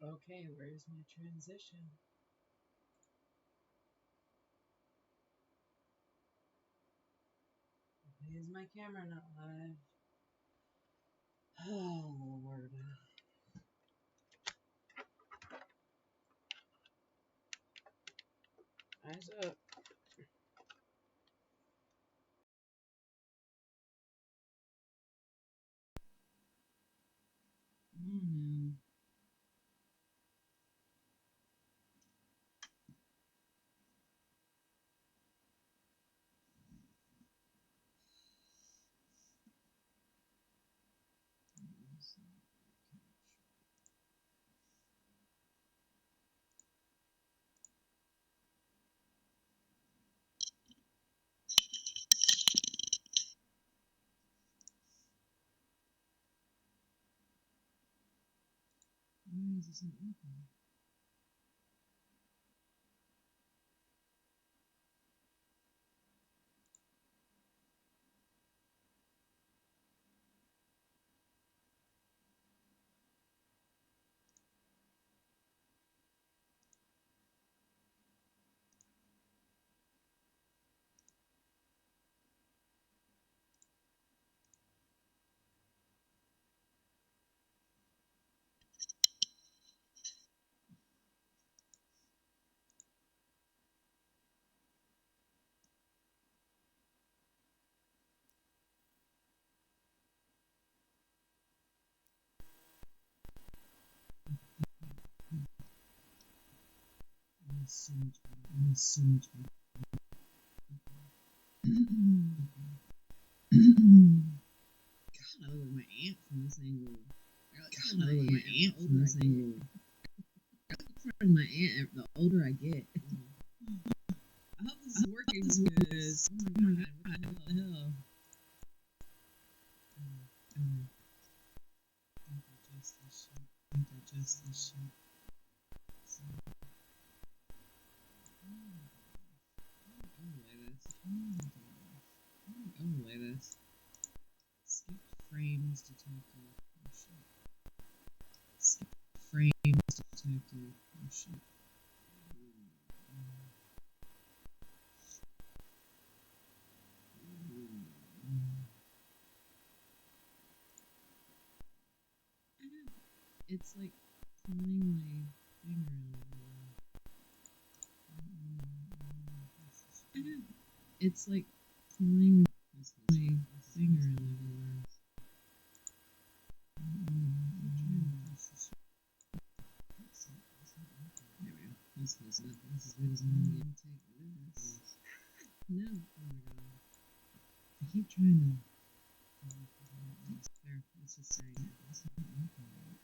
Okay, where's my transition? Why is my camera not live? Oh, Lord. Eyes up. Oh, no. Why is this not open? So much better. So much better. God, I look like my aunt from this angle. God, I look like my aunt from this angle. I look like my aunt the older I get. I hope this is working because, oh my God, what the hell? Don't digest this shit. Don't digest this shit. So, overlay this. Overlay this. Skip frames detected. Oh shit. Skip frames detected. Oh shit. It's like pulling my finger out. It's like pulling my finger everywhere. There we go. That's close enough. That's as good as I'm gonna get. Take this. No. Oh my God. I keep trying to. There. It's just saying it. It's not open yet.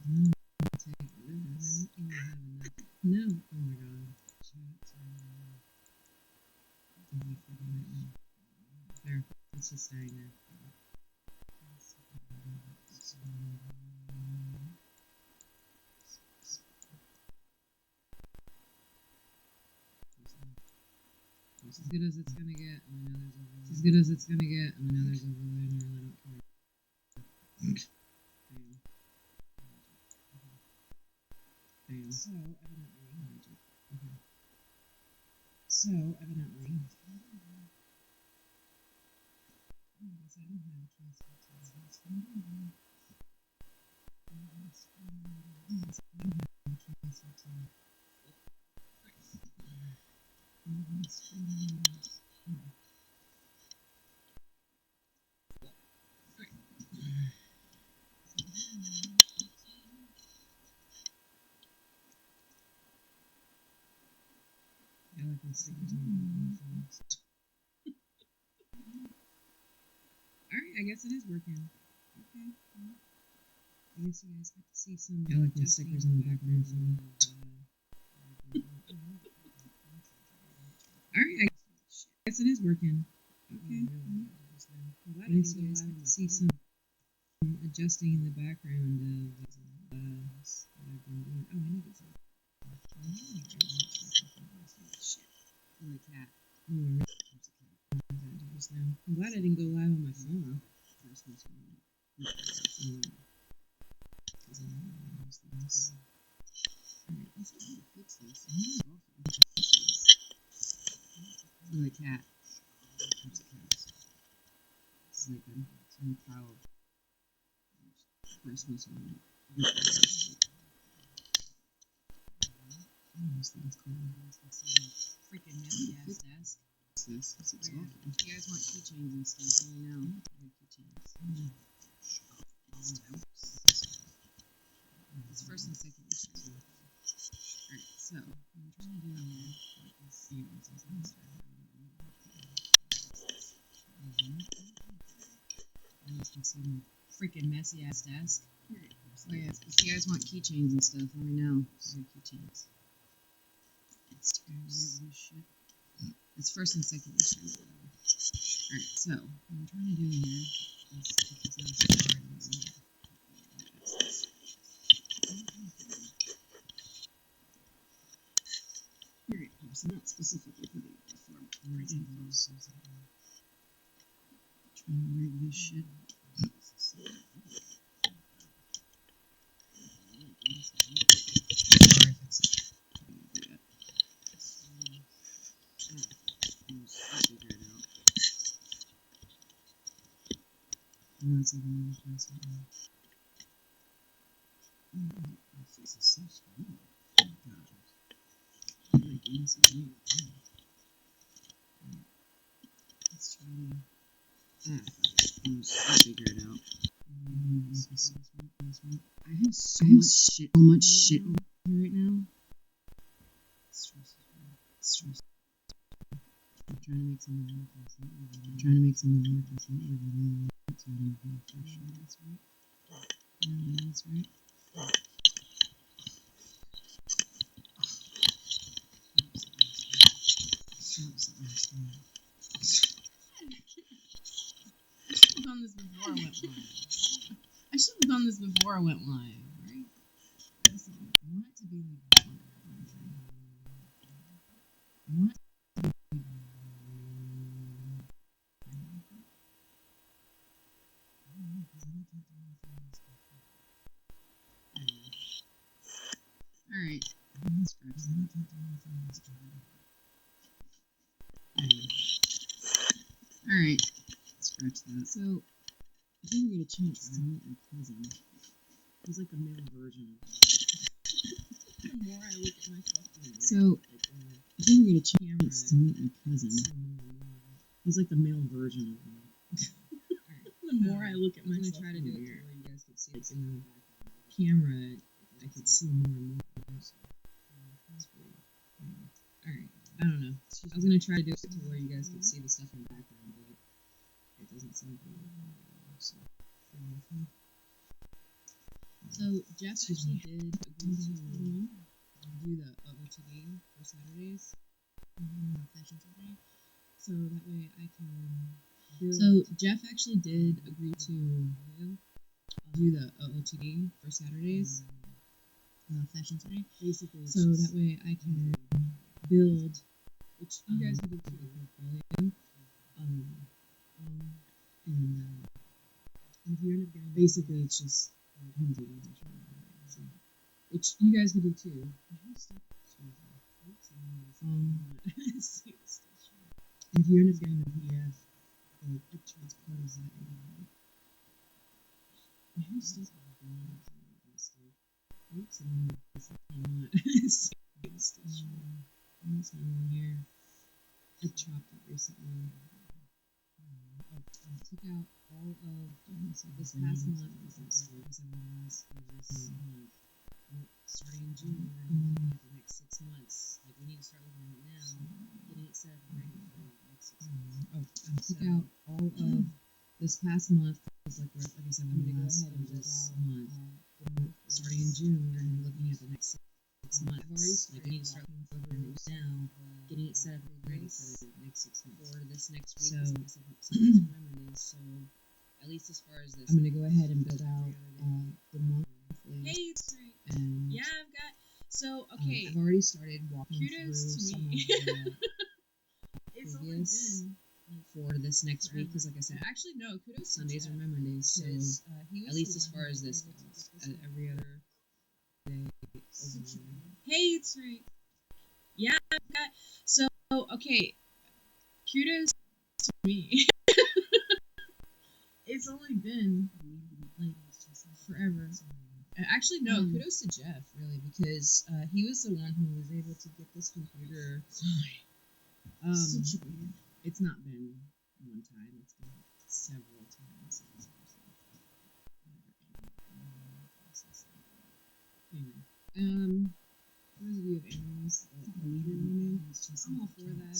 No. Take this. I don't have enough. No. Oh my God. Chat. There. It's just saying it. It's as good as it's gonna get, and I know there's overlay. It's as good as it's gonna get, and I know there's overlay, and I really don't care. Bam. So evidently. Okay. So evidently. I don't have transfer tests. I don't have transfer tests. I like those stickers on the phones. Alright, I guess it is working. Okay. I guess you guys got to see some. I like those stickers on the back of my phone. Alright, I guess it is working. Okay. At least you guys got to see some adjusting in the background of what I've been doing. Oh, I need this. Shit. Oh, the cat. Oh, there's a cat. Just now. I'm glad I didn't go live on my phone. Alright, let's try to fix this. Look at the cat. That's a cat. Sleeping. It's in the pile of Christmas on it. This thing's clean. Freaking messy ass desk. What's this? It's exhausting. If you guys want keychains and stuff, let me know. Keychains. It's first and second issue. Alright, so what I'm trying to do here is you guys can see my freaking messy ass desk. Oh yeah, if you guys want keychains and stuff, let me know. Keychains. Let's try to read this shit. It's first and second issue. Alright, so what I'm trying to do here is take this out of the Alright, so not specifically putting it before writing those. Trying to rig this shit. Sorry if it's I'll figure it out. It's like all over the place right now. My face is so small. Oh god. My goodness, it's weird. Let's try to. I'll figure it out. I have so much shit here right now. Stress. I'm trying to make something work. So I don't feel pressure. That's right. That's right. I should have done this before I went live, right? I just want it to be like Alright. Alright. Scratch that. So, I didn't get a chance to meet my cousin. He's like the male version of me. The more I look at myself, so, I didn't get a chance to meet my cousin. He's like the male version of me. The more I look at myself, I'm gonna try to do it where you guys can see it in the camera. I could see more and more. Alright, I don't know. I was gonna try to do it to where you guys could see the stuff in the background, but it doesn't seem to be so. So Jeff actually did agree to do the OOTD for Saturdays, Fashion Saturday, so that way I can build. So Jeff actually did agree to do the OOTD for Saturdays, Fashion Saturday, basically. So that way I can build, which you guys can do too, the portfolio, and if you end up getting, basically it's just him doing it, which you guys can do too. And if you end up getting the PDF, like which part is that in? Who's this? Oops, and it's not. What's my one here? I chopped it recently. I took out all of this past month. Starting in June, we're going to be looking at the next 6 months. Like, we need to start looking at it now, getting it set up and ready for the next 6 months. I took out all of this past month. Like I said, we're going to go ahead and this month. Starting in June, we're going to be looking at the next 6 months. Like, we need to start looking over it now, getting it set up and ready for the next 6 months. For this next week, so at least as far as this, I'm going to go ahead and build out the monthly. Hey, it's great. And yeah, I've got. So okay, I've already started walking through some of the previous for this next week. Because, like I said, actually no, kudos. Sundays are my Mondays, so at least as far as this goes, every other Hey, it's right. Yeah. So, okay. Kudos to me. It's only been like forever. Actually, no. Kudos to Jeff, really, because he was the one who was able to get this computer. It's not been one time. It's been several times. Anyway, for those of you who have animals that leave your rooming, I'm all for that.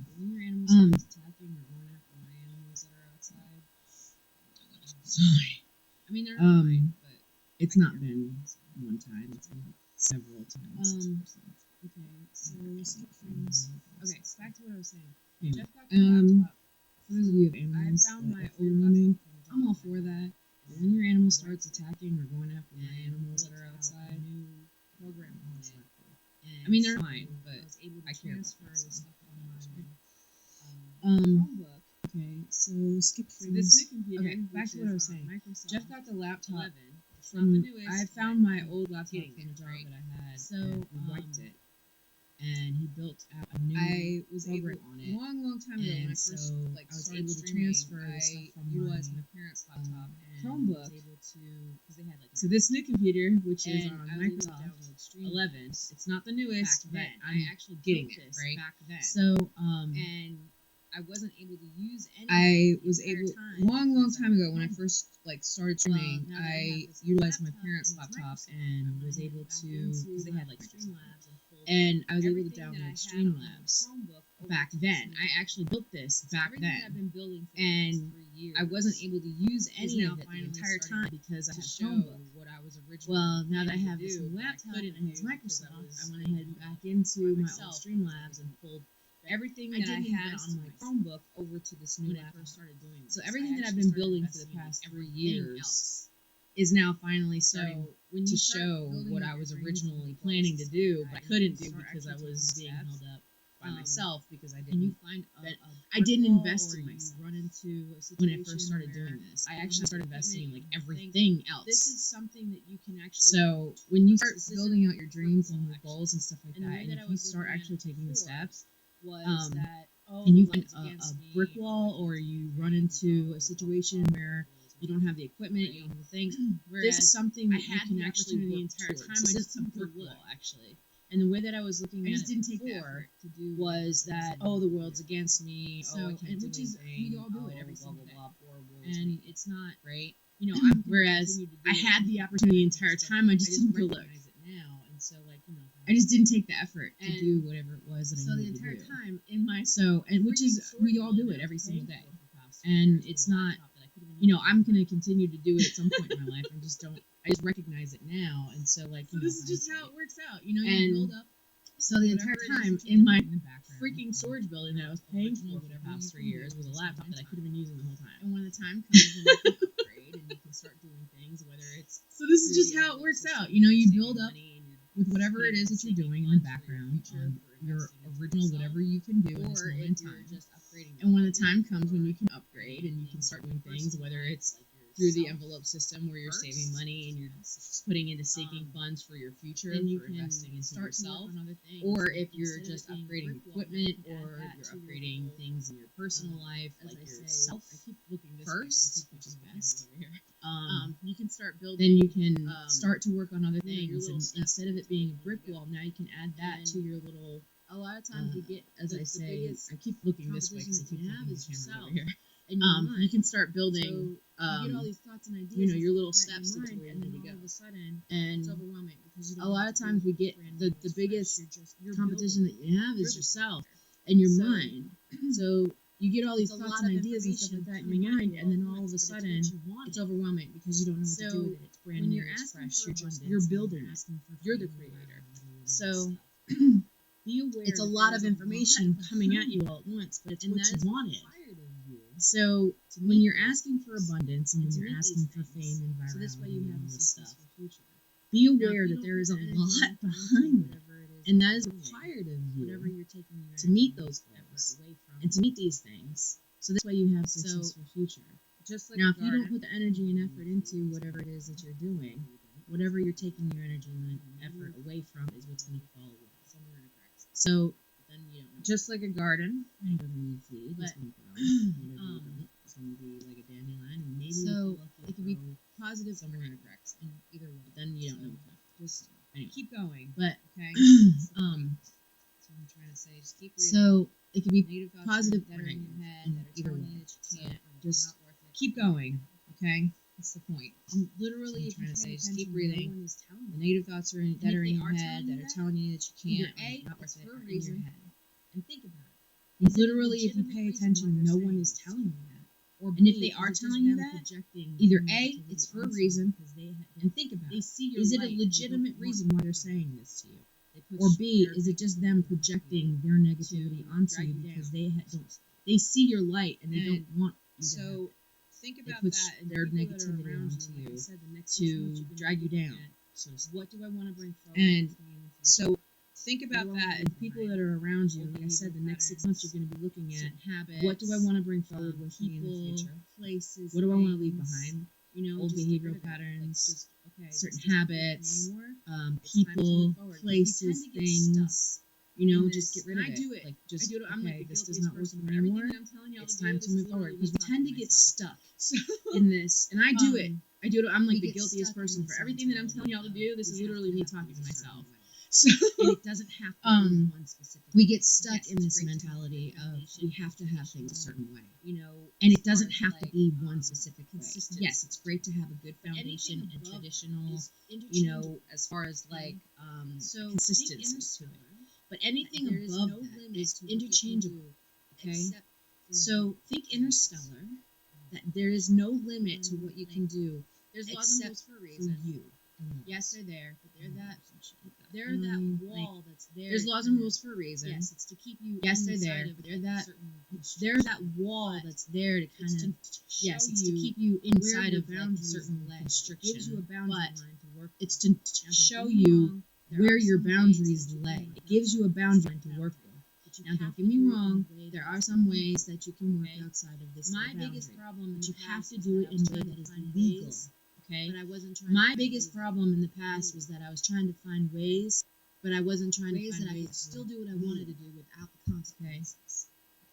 But when your animal starts attacking or going after my animals that are outside, sorry. I mean, they're not mine, but it's not been one time. It's been several times. Okay, so skip things. Okay, back to what I was saying. Jeff got the laptop. For those of you who have animals that leave your rooming, I'm all for that. But when your animal starts attacking or going after my animals that are outside, program on it. I mean, they're mine, but I care transfer the stuff on my Chromebook. Okay, so skip frames. So this new computer. Okay, back to what I was saying. Microsoft Jeff got the laptop from the newest. I found my old laptop from a job that I had. So we wiped it, and he built out a new program on it. Long time ago when I first I was able to transfer the stuff from my parents' laptop and Chromebook. Was able to because they had like so this new computer, which is on Microsoft 11. It's not the newest, but I'm actually getting it right back then. So and I wasn't able to use any. I was able long time ago when I first started streaming. I utilized my parents' laptop and was able to because they had like Streamlabs and I was able to download Streamlabs back then. I actually built this back then, and I wasn't able to use any of it the entire time because I had Chromebook. What I was originally well, now that I have this new laptop and it's Microsoft, I went ahead and back into my old Streamlabs and pulled everything that I had on my Chromebook over to this new laptop. So everything that I've been building for the past 3 years is now finally starting to show what I was originally planning to do, but I couldn't do because I was being held up by myself because I didn't. I didn't invest in myself. When I first started doing this, I actually started investing in like everything else. This is something that you can actually. So when you start building out your dreams and your goals and stuff like that, and if you start actually taking the steps. And you find a brick wall or you run into a situation where you don't have the equipment, you don't have the things. This is something that you can actually work the entire time. I just a brick wall, actually. And the way that I was looking at it before was that, the world's against me. So, I can't do anything. We all do it every single day. And it's not, right? Whereas I had the opportunity the entire time, I just didn't go look. And so, I just didn't take the effort to do whatever it was that I needed to do. So the entire time in my which is we all do it every single day, and it's not I'm going to continue to do it at some point in my life. I just recognize it now, and so so this is just how it works out. You build up. So the entire time in my freaking storage building that I was paying for the past 3 years was a laptop that I could have been using the whole time. And when the time comes when you can upgrade and you can start doing things, whether it's so this is just how it works out. You build up with whatever it is that you're doing in the background on your original whatever you can do in this moment in time. And when the time comes when you can upgrade and you can start doing things, whether it's through the envelope system where you're saving money and you're putting into sinking funds for your future, for investing into yourself, or if you're just upgrading equipment or you're upgrading things in your personal life, like yourself first, which is best. You can start building. Then you can start to work on other things, and instead of it being a brick wall, now you can add that to your little. A lot of times you get, as I say, I keep looking this way because I keep looking at the camera over here. You can start building. You get all these thoughts and ideas. Your little steps to where you need to go. All of a sudden, and it's overwhelming because a lot of times we get the biggest competition that you have is yourself and your mind. So you get all these thoughts and ideas and stuff like that in your mind, and then all of a sudden it's overwhelming because you don't know what to do with it. It's brand new, it's fresh. You're building it. You're the creator. So. It's a lot of information coming at you all at once, but it's what you wanted. So when you're asking for abundance and when you're asking for fame and virality and all this stuff, be aware that there is a lot behind it, and that is required of you to meet those goals and to meet these things. So that's why you have a successful future. Now, if you don't put the energy and effort into whatever it is that you're doing, whatever you're taking your energy and effort away from is what's going to fall away. So then you don't know. Just like a garden, whatever you feed is going to grow. Whatever you don't, it's going to be like a dandelion, and maybe so it could be positive somewhere in a crack. And either way, but then you don't know what's going to fall. Just anyway. Keep going. But okay. So I'm trying to say, just keep reading. So it could be positive that are in your head that are telling you that you can't. Just keep going. Okay. That's the point. I'm literally trying to say, just keep breathing. No one is telling the negative thoughts that are in your head that are telling you that you can't. Either not worth it for a reason. And think about it. Literally, if you pay attention, no one is telling you that. And if they are telling you that, either A, it's for a reason, and think about it. Is it a legitimate reason why they're saying this to you? Or B, is it just them projecting their negativity onto you because they see your light and they don't want you to have it. Think about that and their negativity onto you to drag you down. So what do I want to bring forward? And so think about that and people that are around you. Like I said, the next 6 months you're going to be looking at habits. What do I want to bring forward with me in the future? Places. What do I want to leave behind? Old behavioral patterns, certain habits, people, places, things. Just get rid of it. I do it. Like, just, I'm like, this does not work anymore. It's time to move forward. Because we tend to get stuck in this. And I do it. I'm like the guiltiest person for everything that I'm telling y'all to do. This is literally me talking to myself. So and it doesn't have to be one specific. We get stuck in this mentality of we have to have things a certain way. And it doesn't have to be one specific way. Yes, it's great to have a good foundation and traditional, as far as like consistency to it. But anything above that is interchangeable. Okay? So think interstellar, that there is no limit to what you can do. There's laws and rules for a reason. For you. Yes, they're there, but they're that wall that's there. There's laws and rules for a reason. Yes, it's to keep you. Yes, they're there, but they're that wall that's there to kind of. Yes, it's to keep you inside of like a certain constriction. It gives you a boundary line to work. It's to show you where your boundaries lay. It gives you a boundary line to work with. Now, don't get me wrong. There are some ways that you can work outside of this. My biggest problem, but you have to do it in a way that is legal. Okay. But I wasn't trying. My biggest problem in the past was that I was trying to find ways, but I wasn't trying to find ways that I could still do what I wanted to do without the consequences.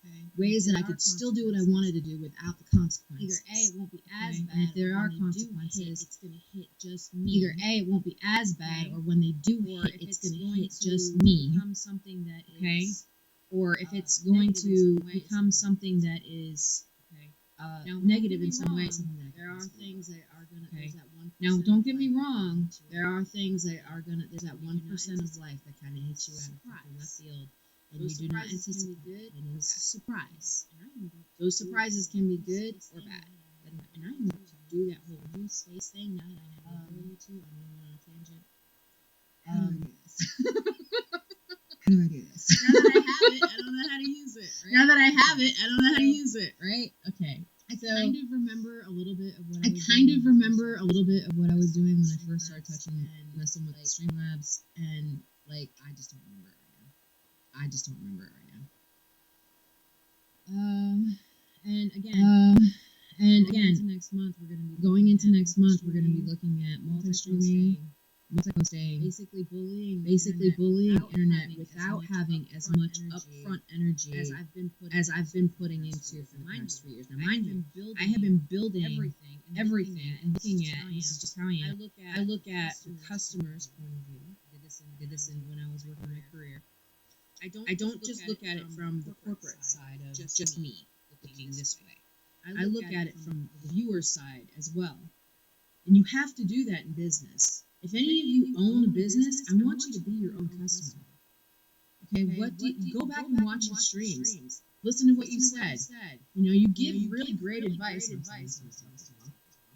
Okay. Ways that I could still do what I wanted to do without the consequences. Either A, it won't be as bad. And if there are consequences, it's going to hit just me. Either A, it won't be as bad, or when they do hit, it's going to hit just me. Become something that is, or if it's going to become something that is negative in some way. There are things that are gonna. Okay. Now, don't get me wrong. There are things that are gonna. There's that 1% of life that kind of hits you out of left field, and you do not anticipate. And it's a surprise. Those surprises can be good or bad. And I need to do that whole new space thing now that I have the ability to. I know I'm on a tangent. How do I do this? Now that I have it, I don't know how to use it. Right? Now that I have it, I don't know how to use it. Right? Okay. I kind of remember a little bit of what I was doing when I first started touching and messing with Streamlabs, and like I just don't remember it right now. And again, going into next month, we're going to be looking at multi-streaming, multi-posting, basically bullying internet without having as much upfront energy as I've been putting into for the past 3 years. Now, mind you, I have been building everything and looking at, and this is just how I am. I look at the customer's point of view. I did this in when I was working my career. I don't just look at it from the corporate side of just me looking this way. I look at it from the viewer's side as well. And you have to do that in business. If any of you own a business, I want you to be your own customer. Okay, go back and watch the streams. Listen to what you said. You give really great advice.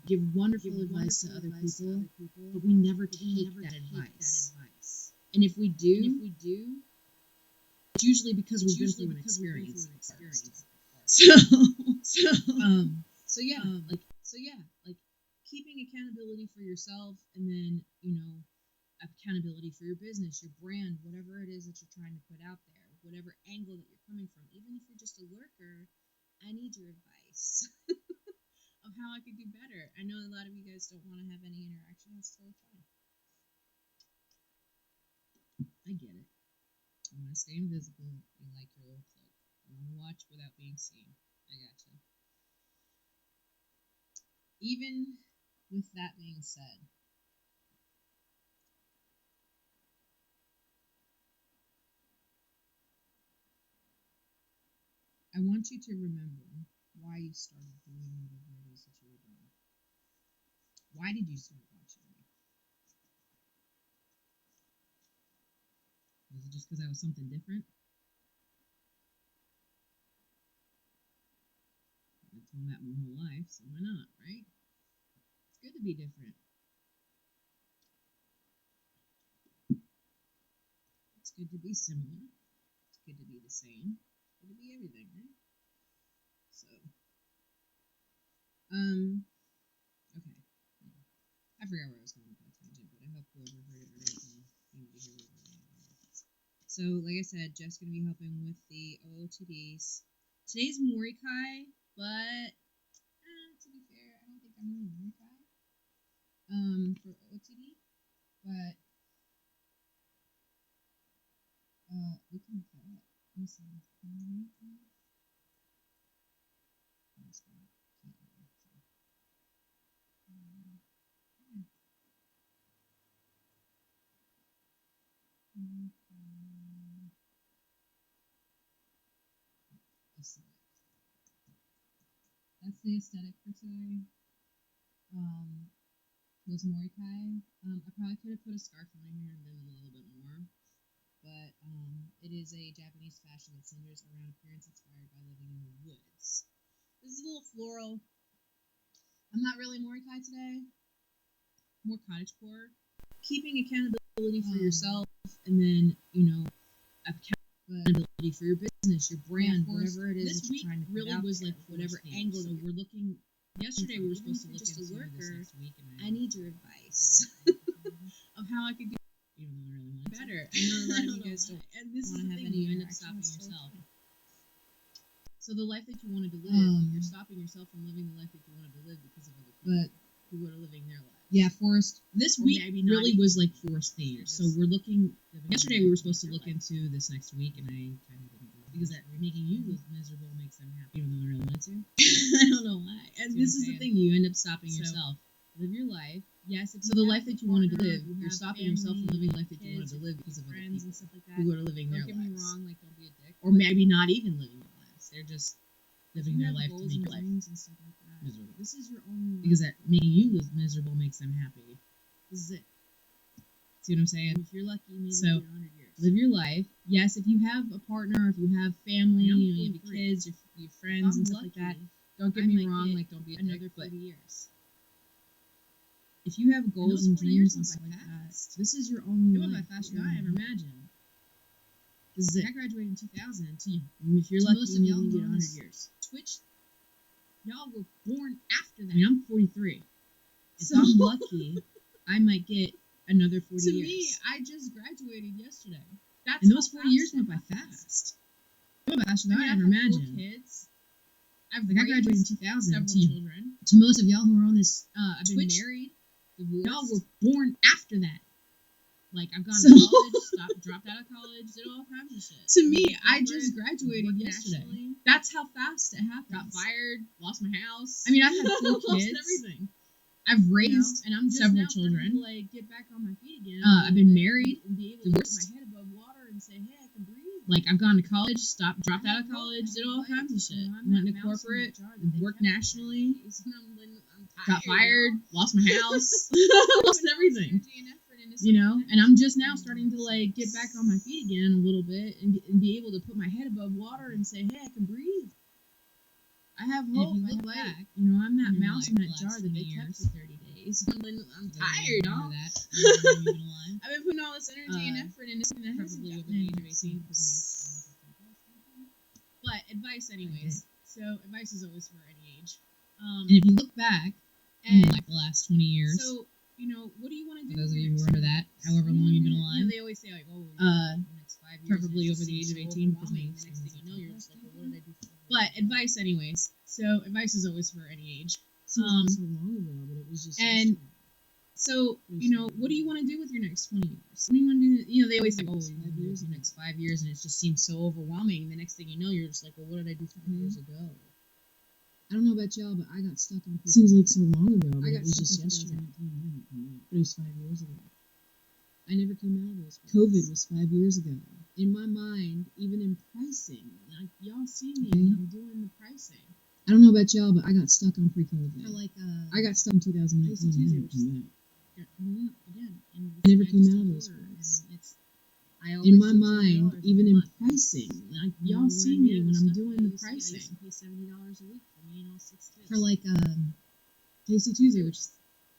Give wonderful advice to other people, but we never take that advice. And if we do, it's usually because we've been through an experience. So yeah, keeping accountability for yourself, and then accountability for your business, your brand, whatever it is that you're trying to put out there, whatever angle that you're coming from. Even if you're just a lurker, I need your advice of how I could do better. I know a lot of you guys don't want to have any interaction. That's totally fine. want to stay invisible. You like your little cloak. You want to watch without being seen. I gotcha. Even with that being said, I want you to remember why you started doing whatever it is that you were doing. Why did you start watching me? Was it just because I was something different? I've done that my whole life, so why not, right? It's good to be different. It's good to be similar. It's good to be the same. It's good to be everything, right? So, okay. I forgot where I was going with that tangent, but I hope whoever heard it already can need to hear what it was. So, like I said, Jeff's going to be helping with the OOTDs. Today's Morikai, but to be fair, I don't think I'm really Morikai for OOTD, but we can fill it. Let me see. That's the aesthetic for today. Was Morikai. I probably could have put a scarf on my hair and done a little bit more, but it is a Japanese fashion that centers around appearance inspired by living in the woods. This is a little floral. I'm not really Morikai today. More cottagecore. Keeping accountability for yourself, and then accountability for your business, your brand, whatever it is that you're trying to put really out was there, like whatever angle that we're looking. Yesterday we were supposed to look into this next week, and I need your advice of how I could get even though I really want better. I know a lot of you guys don't. And this is the thing, you end up stopping yourself. So the life that you wanted to live, you're stopping yourself from living the life that you wanted to live because of other people who are living their life. Yeah, Forrest. This week really was like Forrest themed. So we're looking. Yesterday we were supposed to look into this next week, and I kind of didn't do it because that making you look miserable makes them happy, even though I really wanted to. I don't know why. And this is the thing: you end up stopping yourself. Live your life. Yes. So the life that you wanted to live, you're stopping yourself from living the life that you wanted to live because of other people and stuff like that who are living their lives. Don't get me wrong. Like, don't be a dick. Or maybe not even living their lives. They're just living their life to make your life miserable. This is your own life. Because that making you live miserable makes them happy. This is it. See what I'm saying? And if you're lucky, maybe so 100 years. Live your life. Yes, if you have a partner, if you have family, you have kids, your friends and stuff like that. Don't get me wrong. Like, don't be another 40 years. If you have goals and dreams and stuff like that, this is your own life. It went by faster than I ever imagined. This is it. I graduated in 2000. So if you're lucky, maybe you get 100 years. Twitch, y'all were born after that. I mean, I'm 43. If I'm lucky, I might get another 40 years. To me, I just graduated yesterday. And those 40 years went by fast. It went by faster than I ever imagined. 4 kids. I graduated in 2000. Several children. To most of y'all who are on this, I've been married. Divorced. Y'all were born after that. Like, I've gone to college, dropped out of college, did all kinds of shit. To me, I just graduated yesterday. Nationally. That's how fast it happened. Got fired, lost my house. I mean, I've had 4 kids. Lost everything. I've raised and I'm just several children. To, like, get back on my feet again. I've been married, and be able to put my head above water and say, hey, I can breathe. Like, I've gone to college, dropped out of college, did all kinds of shit. Went into corporate, worked nationally, got fired, lost my house, lost everything. And I'm just now starting to, like, get back on my feet again a little bit and be able to put my head above water and say, hey, I can breathe. I have hope. If you look back, I'm that mouse in that jar that they kept for 30 days. I'm tired, y'all. I've been putting all this energy and effort into something that hasn't gotten anything. But advice, anyways. So advice is always for any age. And if you look back, and like the last 20 years. So, what do you want to do? For those of you who remember that, however long you've been alive. They always say, like, the next 5 years. Preferably over the age of 18, because the next thing you know, you're just like, well, what did I do? But advice, anyways. So advice is always for any age. So long ago, but it was just. And So, what do you want to do with your next 20 years? What do you want to do? They always say, oh, 5 years, the next 5 years, and it just seems so overwhelming. The next thing you know, you're just like, well, what did I do 5 years ago? I don't know about y'all, but I got stuck on. Seems like so long ago, but it was just yesterday. But it was 5 years ago. I never came out of those. COVID was 5 years ago. In my mind, even in pricing, like y'all see me when I'm doing the pricing. I don't know about y'all, but I got stuck on pre-COVID. For like I got stuck in 2019. Tuesday, which is coming up again. I never came out of those words. In my mind, even in pricing, like y'all see me when I'm doing the pricing. I used to pay $70 a week for me and all 6 kids. For like Tasty Tuesday, which is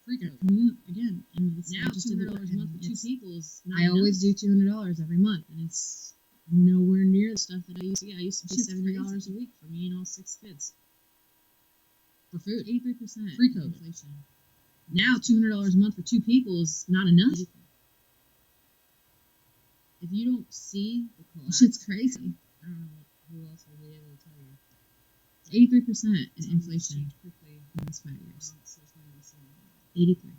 coming up again, and it's now $200 a month for 2 people is not I always do $200 every month, and it's nowhere near the stuff that I used to get. I used to pay $70 a week for me and all 6 kids for food. 83% pre-COVID inflation. Now $200 a month for 2 people is not enough. If you don't see the collapse, shit's crazy. I don't know who else will be able to tell you. 83% in inflation quickly in the last 5 years. So it's going to be 83.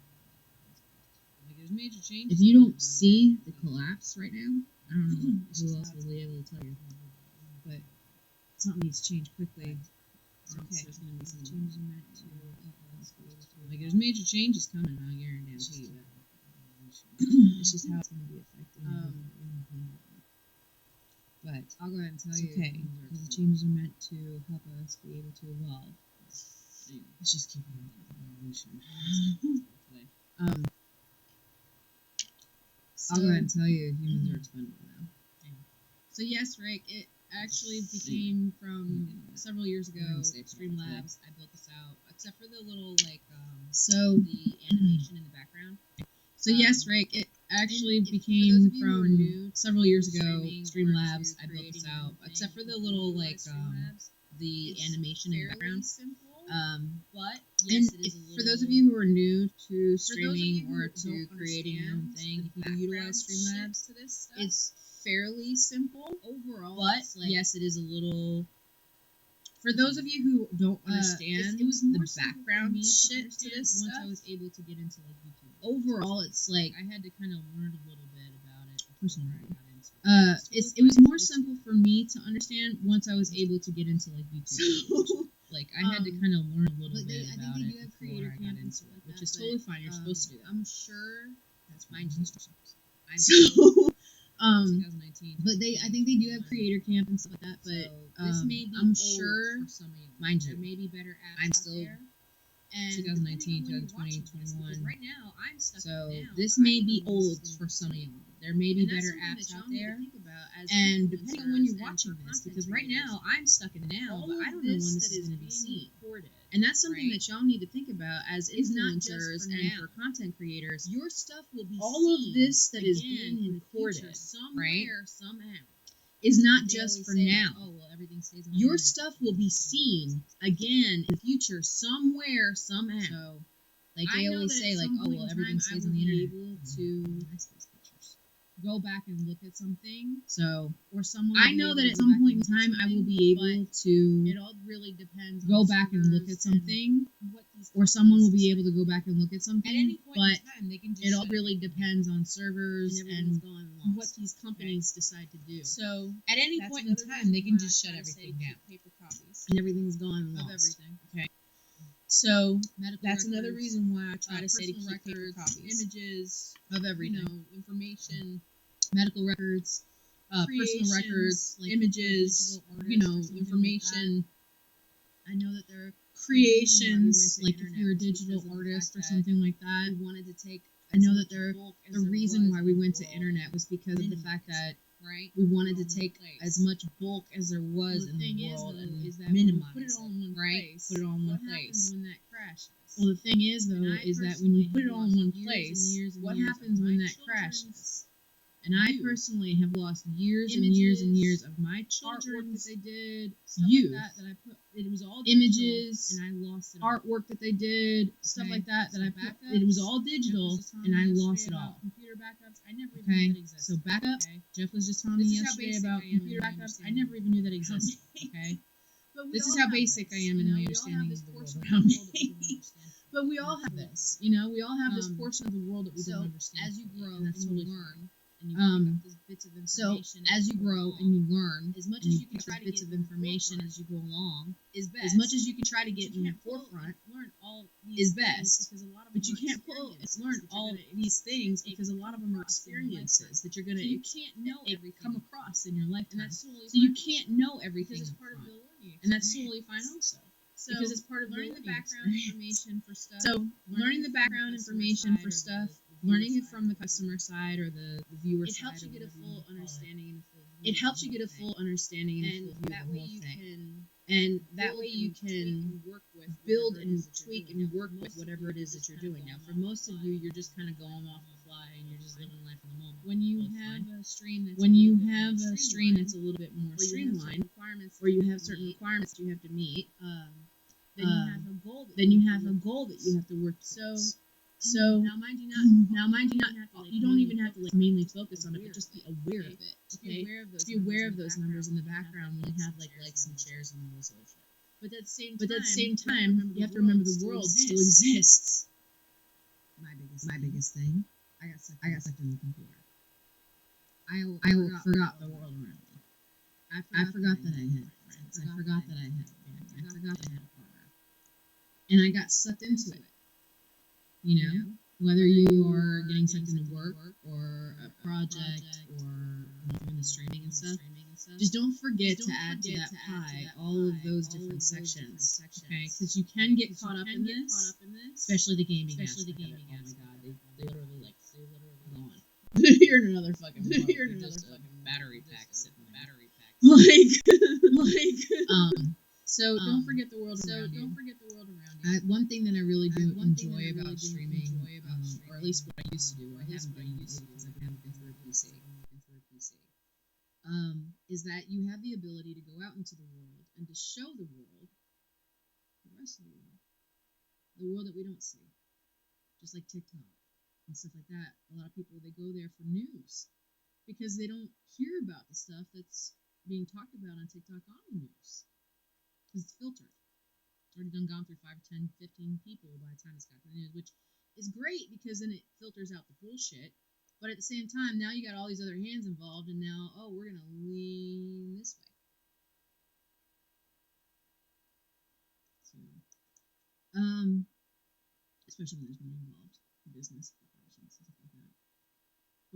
Like there's major change. If you don't see the collapse right now, I don't know who else will be able to tell you. But something needs to change quickly. Okay. There's going to be some changes meant to help us be able to. Like there's major changes coming. I guarantee you that. It's just how it's going to be affecting. But I'll go ahead and tell it's you. Okay, because the changes are meant to help us be able to evolve. Let's just keep on with the evolution. I'll go ahead and tell you, humans are expendable now. So yes, Rick, it actually became from several years ago. Extreme Labs. I built this out, except for the little the animation in the background. So yes, Rick, it actually became from several years ago. Extreme Labs. I built this out, except for the little the animation in the background. But yes, for those of you who are new to streaming or to creating your own thing, if you utilize Streamlabs, it's fairly simple overall. But yes, it is a little. For those of you who don't understand it was more the background shit to this once stuff, I was able to get into YouTube. Overall, it's like I had to kind of learn a little bit about it before I got into it. It was more simple for me to understand once I was able to get into YouTube. Like I had to kind of learn a little bit about it before I got into it, which is totally fine. You're supposed to do that. I'm sure that's mind instructions. So 2019. But I think they do have creator camp and stuff like that. But so this may be I'm old sure, for some of you. mind you, there may be better apps I'm out still there. And 2019, 2020, 2021. Right now, I'm stuck. So now, this may be old for some of y'all. There may be and better apps out there. And depending on when you're watching this, because right now I'm stuck in the now, but I don't know when this is going to be seen. And that's something that y'all need to think about as influencers and for content creators. Your stuff will be all of this that is being recorded, right? Somehow. Is not just for now. Oh, well, everything stays on your stuff will be seen again in the future somewhere, somehow. So, like they always say, like, oh, well, everything stays on the internet. Able to go back and look at something. So, or someone. I know that at some point in time I will be able to. It all really depends. Go back and look at something, or someone will be able to go back and look at something. At any point in time, they can. It all really depends on servers and what these companies decide to do. So, at any point in time, they can just shut everything down. Paper copies and everything's gone of lost. everything. Okay. So that's another reason why I try to say to keep records, copies, images of everything. Information, medical records, personal records, like images, information. I know that there are creations, like if you're a digital artist or something like that. We wanted to take. I know that the reason why we went to internet was because of the fact that we wanted to take as much bulk as there was in the world and minimize put it all in one place. Put it all in one place. When that crashes? Well, the thing is, though, is that when you put it all in one place, what happens when that crashes? And I personally have lost years and years and years of my children's artwork that they did, youth. Like that I put. It was all images, and I lost it. Artwork that they did, stuff like that I put. It was all digital, and I lost it all. Computer backups. I never even knew that existed. So backup. Okay. Jeff was just telling me yesterday about computer backups. I never even knew that existed. Okay. This is how basic I am in my understanding of the world around me. But we all have this, you know. We all have this portion of the world that we don't understand. As you grow and that's and totally you fine. learn, and you pick up these bits of information. As you grow and you learn, as much and as you you can pick try up to bits get of in the information forefront as you go along, is best. as much as you can try to But get you in the can't pull forefront and learn all is these things best. because a lot of But them you are can't pull and experiences learn that you're all gonna these things take because a lot of them are across in your lifetime. experiences that you're going So to you can't know everything come across in your lifetime. and that's totally So you fine can't know everything because it's up part of front. the learning And that's experience. totally fine also. So Because it's part of learning the learning background experience. information for stuff. So learning the from background customer information side for or stuff, the learning viewer it from the side, customer side or the viewer it side, helps you or get a whatever you full wanna call it. understanding and a full view It of helps the you get whole a thing. full understanding and a And full view that of the way whole you thing. can And that build way you and tweak can and work with build whatever it and is that you're tweak doing. and Now, for work with most of whatever you, it you're is that just you're kinda doing. Now, going for off the most of fly you, and you're just kind of living going life off in the the fly and moment. you're just Fine. living life in the moment. When you Totally have fine. a stream that's When a you little bit have more a stream that's a streamlined, little bit more or you have certain streamlined, requirements or that you you have have to certain meet, requirements you have to meet, then you have a goal that then you you have have to a work goal that towards. you have to work So towards. So now, mind you, not you don't even have to like mainly focus on it, but just be aware of it. Just be Okay, aware of just those be aware of numbers those numbers in the when background when you have like likes and shares and all this other shit. But at the same But at the same time, time, you have to remember the world still exists. My My biggest thing, I got stuck. I got stuck in the computer. I I forgot the world around me. I forgot that I had friends. I forgot that I had family. I forgot that I had a partner. And I got sucked into it. You know, whether you are getting sucked into work or a project or doing the streaming and stuff, just don't forget to add to that pie all of those different sections. Okay, because you can get caught up in this, especially the gaming aspect of it. Oh my god, they literally go on. You're in another fucking world. You're in another fucking battery pack sitting there. So don't forget the world around you. One thing that I really do enjoy about streaming, or at least what I used to do, I haven't been lately because I've been looking through a PC, is that you have the ability to go out into the world and to show the world, the rest of the world that we don't see, just like TikTok and stuff like that. A lot of people, they go there for news because they don't hear about the stuff that's being talked about on TikTok on the news because it's filtered. It's already gone through 5, 10, 15 people by the time it's got to the news, which is great because then it filters out the bullshit. But at the same time, now you got all these other hands involved, and now, oh, we're going to lean this way. So, especially when there's money involved, business, corporations, stuff like that.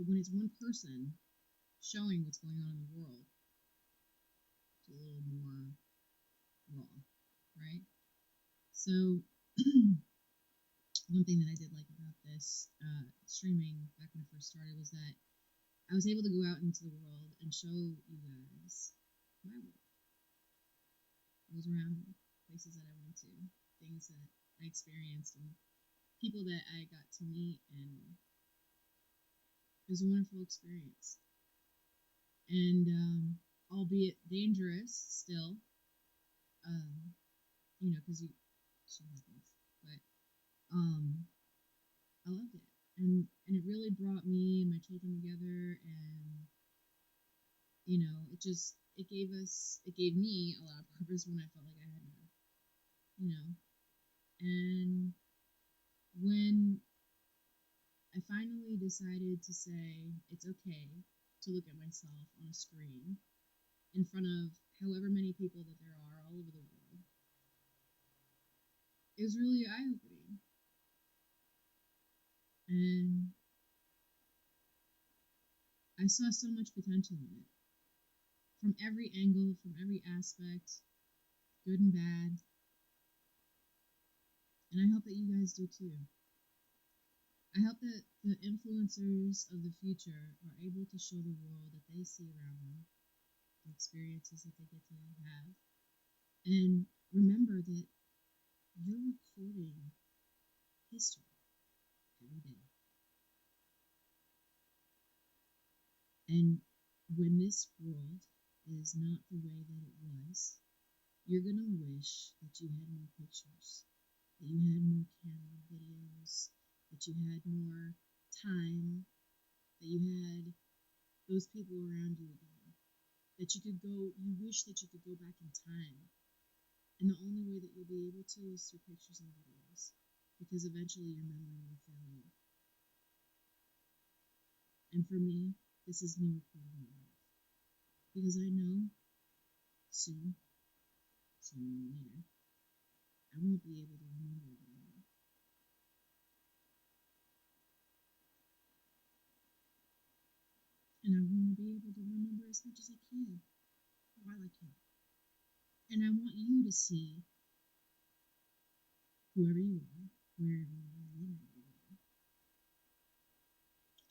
But when it's one person showing what's going on in the world, it's a little more raw, right? So, one thing that I did like about this streaming back when it first started was that I was able to go out into the world and show you guys my world, what was around me, places that I went to, things that I experienced, and people that I got to meet, and it was a wonderful experience. And albeit dangerous still, you know, because shit happens, but I loved it, and it really brought me and my children together, and you know, it gave me a lot of purpose when I felt like I had none, you know, and when I finally decided to say it's okay to look at myself on a screen in front of however many people that there are all over the world, it was really eye-opening. And I saw so much potential in it. From every angle, from every aspect, good and bad. And I hope that you guys do too. I hope that the influencers of the future are able to show the world that they see around them, the experiences that they get to have. And remember that you're recording history every day. And when this world is not the way that it was, you're going to wish that you had more pictures, that you had more camera videos, that you had more time, that you had those people around you again, that you wish that you could go back in time. And the only way that you'll be able to is through pictures and videos, because eventually your memory will fail you. And for me, this is me recording my life. Because I know soon, sooner or later, I won't be able to remember it anymore. And I want to be able to remember as much as I can while I can. And I want you to see whoever you are, wherever you are, whenever you are.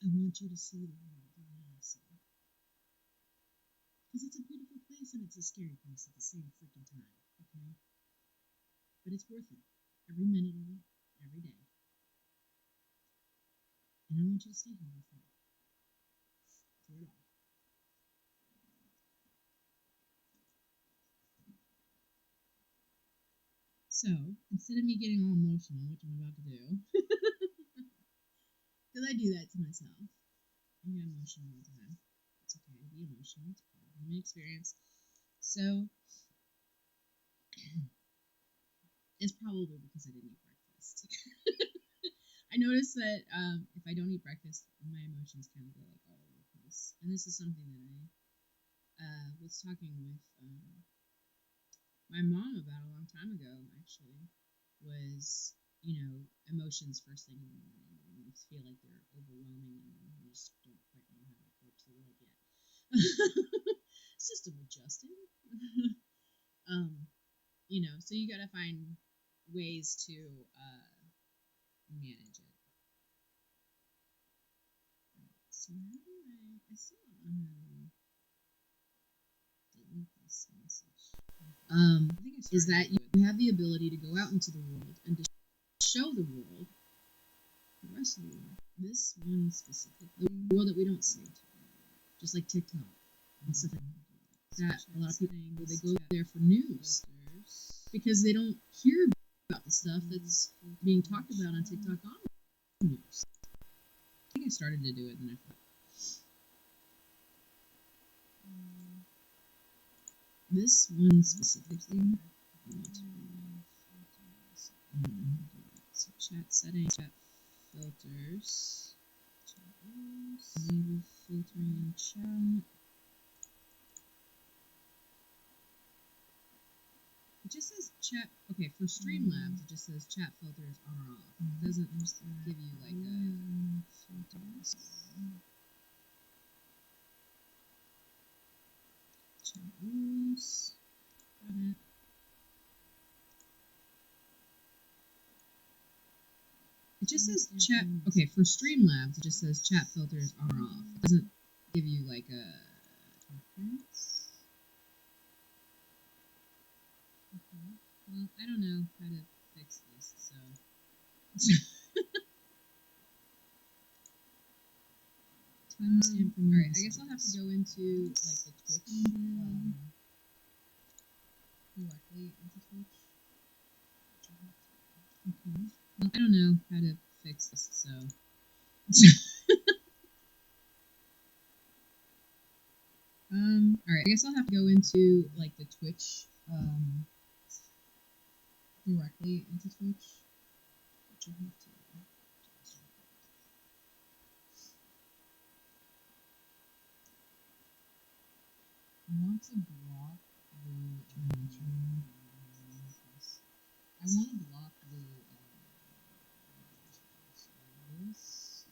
I want you to see the world the way I see it. Because it's a beautiful place and it's a scary place at the same freaking time, okay? But it's worth it. Every minute of it, every day. And I want you to stay here with me. Through it all. So, instead of me getting all emotional, which I'm about to do, because I do that to myself, I get emotional all the time. It's okay to be emotional, it's part of the human experience. So, it's probably because I didn't eat breakfast. I noticed that if I don't eat breakfast, my emotions kind of go like all over the place. And this is something that I was talking with my mom about a long time ago, actually, was, emotions first thing in the morning when you feel like they're overwhelming and you just don't quite know how to approach the world yet. System adjusting. So you got to find ways to manage it. So how do I still don't know how to delete this message. Is that you have the ability to go out into the world and to show the world the rest of the world. This one specific, the world that we don't see, just like TikTok and stuff like that. A lot of people, they go there for news because they don't hear about the stuff that's being talked about on TikTok on the news. I think I started to do it and then I forgot. This one specific thing, so chat settings, chat filters, enable filtering in chat. It just says chat. Okay, for Streamlabs, it just says chat filters on or off. It doesn't just give you like a filters. Chat rules. Got it. It just says chat. Okay, for Streamlabs, it just says chat filters on or off. It doesn't give you like a preference. Okay. Well, I don't know how to fix this, so. Timestamp from alright, I guess I'll have to go into like the Twitch directly into Twitch. Okay. Well, I don't know how to fix this, so. Alright, I guess I'll have to go into like the Twitch directly into Twitch. Which I have to. I want to block the. I want to block the. This.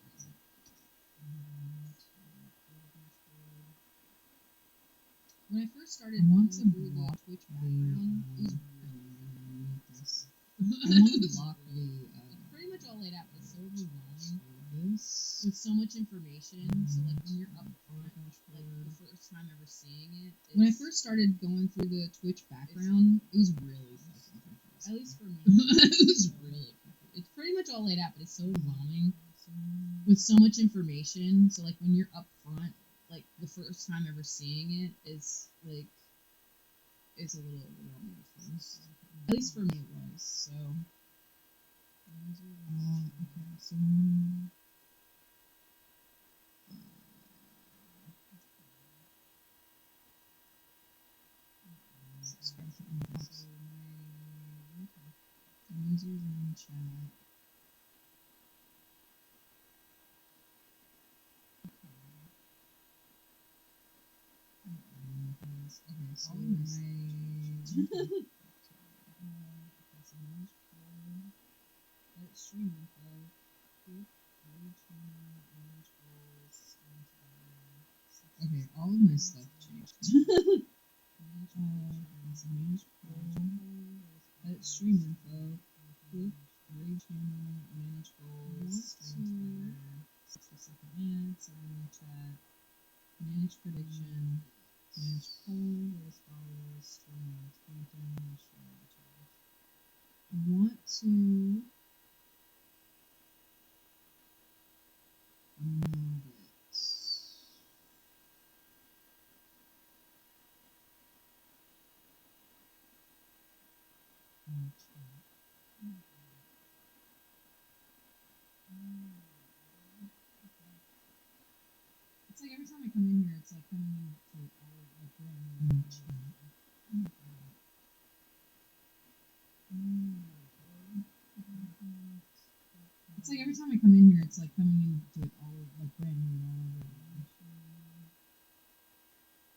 When I first started, I want to block Twitch background. It was this. I want to block the. Pretty much all laid out, but it's so overwhelming. This. With so much information, so like when you're up front, like the first time ever seeing it. When I first started going through the Twitch background, it was really fucking confusing. At least for me, it was really confusing. It's pretty much all laid out, but it's so overwhelming. With so much information, so like when you're up front, like the first time ever seeing it is like it's a little overwhelming at first. At least for me it was. So okay, so users in chat. Okay, so my stream info, group, page, manage goals, string together. Okay, all of my stuff changed. Manage edit stream info, group, raid channel, manage goals, string together, 60-second ads, 7-minute chat, manage prediction, manage poll, latest followers, stream notes, content, share chat. I want to mod it. It's like every time I come in here, it's like coming into all like brand new. It's like every time I come in here, it's like coming into all like brand new and all over again.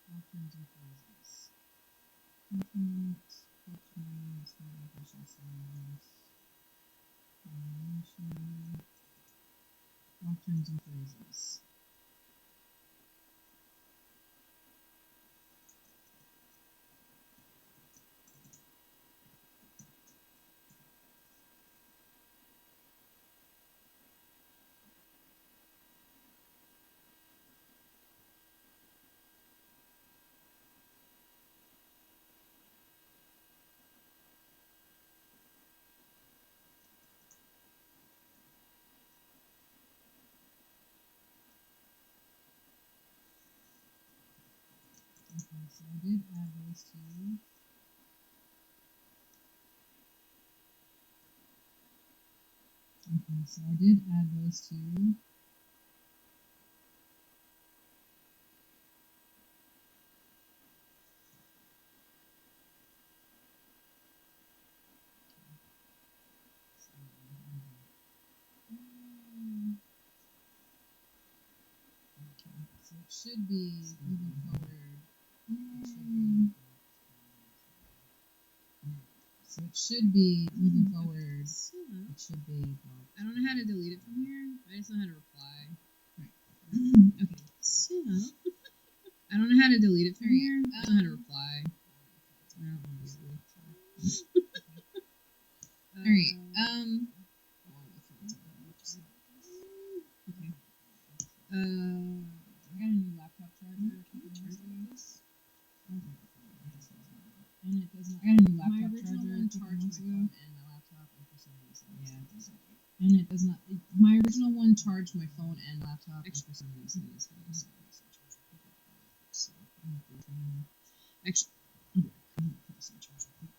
All terms and phrases. Content, culture, small efficiencies. Animation. All terms and phrases. Okay, so I did add those two. Okay, so I did add those two. So it should be moving forward. So it should be moving forward. It should be. I don't know how to delete it from here. I just know how to reply. Right. Okay. So I don't know how to delete it from here. I just know how to reply. All right. Okay. I got a new laptop charger a couple months ago. And it doesn't. I got a new laptop charger a couple months ago. And my laptop, and for some reason, and it does not. My original one charged my phone and laptop, and for some reason, this one doesn't. So I'm going to actually. I'm going to put this on charger quick.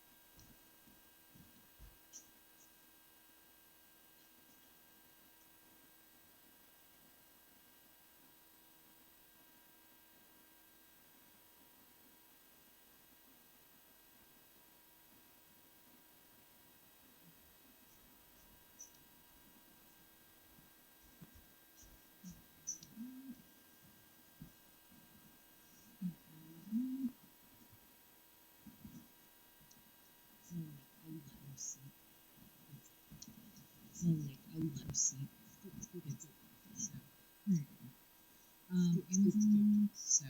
So like a love seat. So there you go. Amazon. So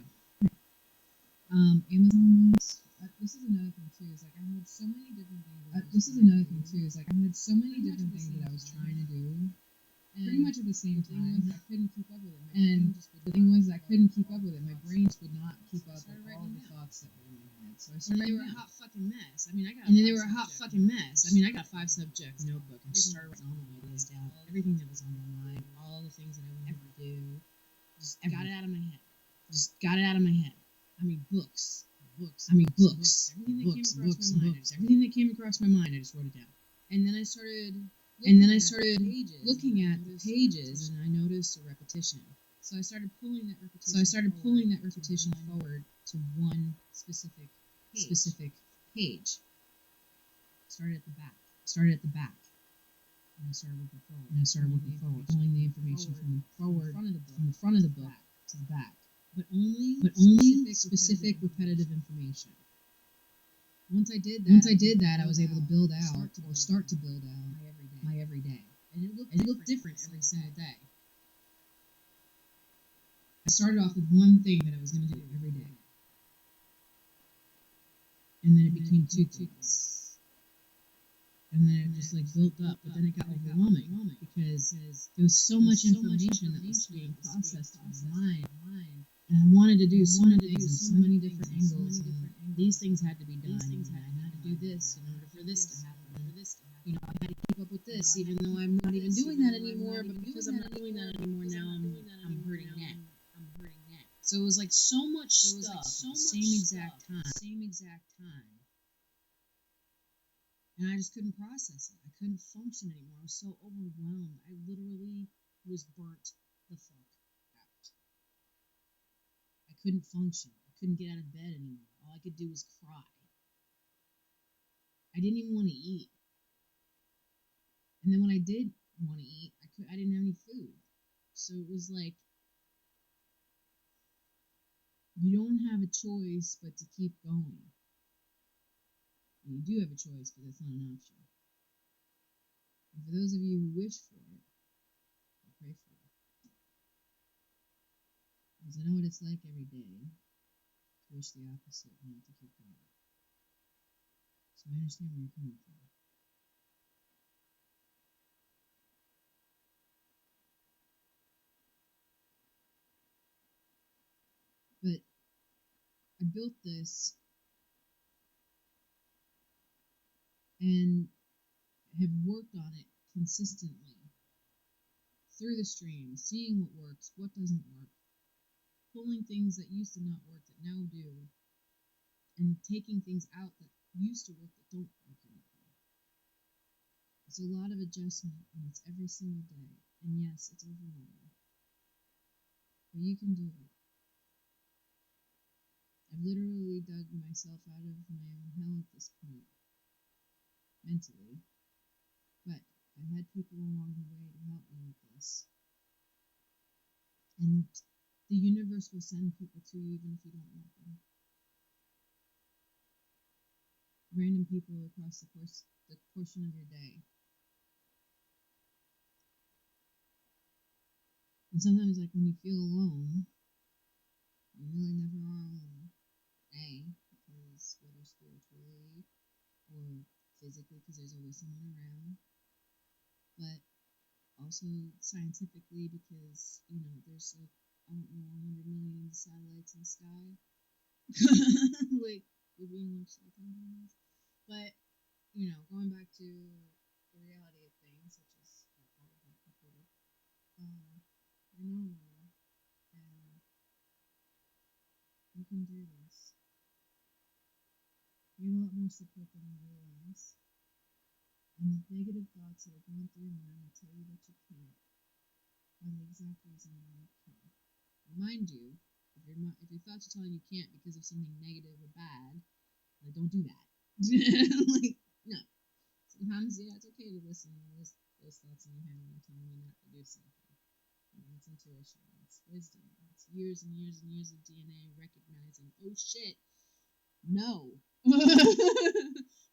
Amazon links. This is another thing too. Is like I had so many different things. This is another thing too. Is like I had so many different things that I was trying to do. Pretty much at the same time. I couldn't keep up with it. And the thing was, I couldn't keep up with it. My brain just would not keep up with all the thoughts that were in my head. So I started. And they were a hot fucking mess. I mean, I got. And then they were a hot fucking mess. I mean, I got a 5-subject notebook and started writing all my ideas down, everything that was on my mind, all the things that I wanted to do. Just got it out of my head. Just got it out of my head. I mean, books. I mean, books. Everything that came across my mind, I just wrote it down. And then I started looking at the pages, and I noticed a repetition. So I started pulling that repetition forward to one specific page. Started at the back. And I started working forward. Pulling the information from the front of the book to the back. but only specific repetitive information. Once I did that, I was able to build out or start to build out my everyday. And it looked different every single day. I started off with one thing that I was going to do every day. And then it became two things. And then it just built up, but then it got overwhelming because there was so much information that was being processed in my mind. And I wanted to do so many things in so many different angles. And these things had to be done. And I had to do this in order for this to happen. I had to keep up with this, even though I'm not even doing that anymore. But because I'm not doing that anymore now, I'm hurting neck. So it was so much stuff at the same exact time. And I just couldn't process it. I couldn't function anymore. I was so overwhelmed. I literally was burnt the fuck out. I couldn't function. I couldn't get out of bed anymore. All I could do was cry. I didn't even want to eat. And then when I did want to eat, I didn't have any food. So it was you don't have a choice but to keep going. You do have a choice, but that's not an option. And for those of you who wish for it, I pray for you. Because I know what it's like every day to wish the opposite and not to keep going. So I understand where you're coming from. But I built this and have worked on it consistently through the stream, seeing what works, what doesn't work, pulling things that used to not work that now do, and taking things out that used to work that don't work anymore. It's a lot of adjustment, and it's every single day. And yes, it's overwhelming. But you can do it. I've literally dug myself out of my own hell at this point, mentally. But I had people along the way to help me with this. And the universe will send people to you even if you don't want them. Random people across the portion of your day. And sometimes, when you feel alone, you really never are alone. Because whether spiritually or physically, because there's always someone around. But also scientifically, because, there's I don't know, 100 million satellites in the sky. We're being watched all the time. But, going back to the reality of things, which is that part of my computer, you're not alone, and you can do this. You have a lot more support than you realize. And the negative thoughts that are going through your mind that tell you that you can't are the exact reason why you can. Remind you, if your thoughts are telling you can't because of something negative or bad, don't do that. No. Sometimes, it's okay to listen to those thoughts in your head when they're telling you not to do something. It's intuition. It's wisdom. It's years and years and years of DNA recognizing, oh shit, no.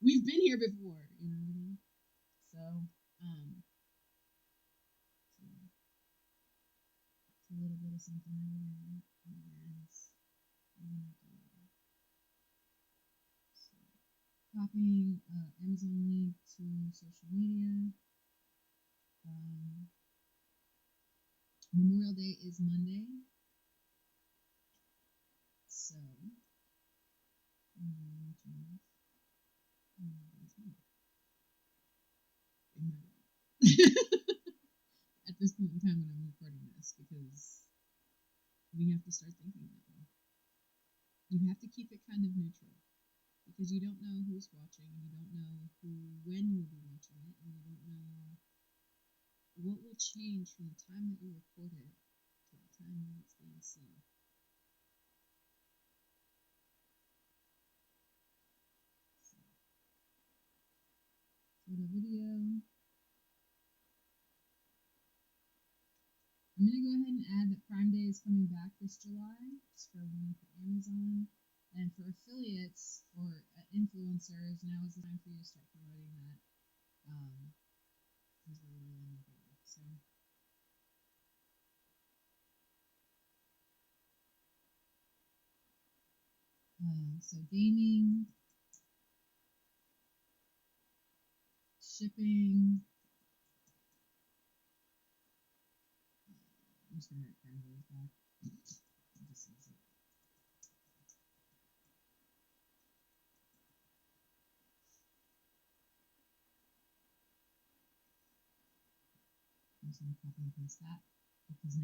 We've been here before. You know what I mean? So, it's a little bit of something every day. And you're not alone. So, copying Amazon link to social media. Memorial Day is Monday. So, at this point in time when I'm recording this, because we have to start thinking that way. You have to keep it kind of neutral, because you don't know who's watching, and you don't know when will be watching it, and you don't know what will change from the time that you record it to the time that it's being seen. So the video, I'm gonna go ahead and add that Prime Day is coming back this July, just for one for Amazon. And for affiliates or influencers, now is the time for you to start promoting that. Because we're rolling with it. So gaming, shipping. I'm just gonna write categories back. Just use it. I'm just gonna copy and paste that because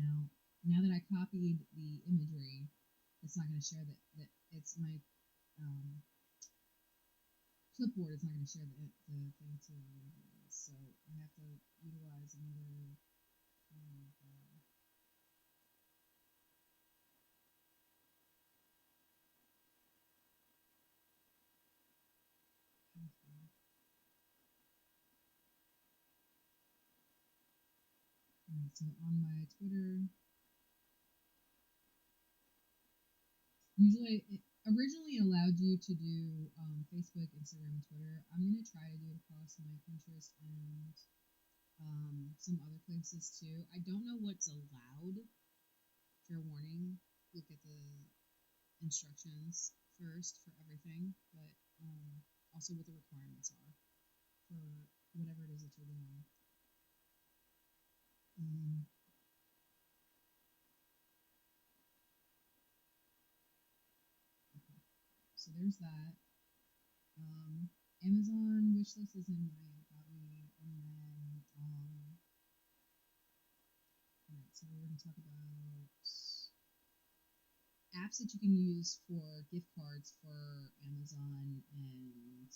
now that I copied the imagery, it's not gonna share that it's my clipboard. It's not gonna share the thing to whatever it is. So I have to utilize another form of. Alright, so on my Twitter, usually it originally allowed you to do Facebook, Instagram, and Twitter. I'm gonna try to do it across my Pinterest and some other places too. I don't know what's allowed. Fair warning. Look at the instructions first for everything, but also what the requirements are for whatever it is that you're doing. Okay, so there's that. Amazon wishlist is in my about me, and then alright, so we're gonna talk about apps that you can use for gift cards for Amazon and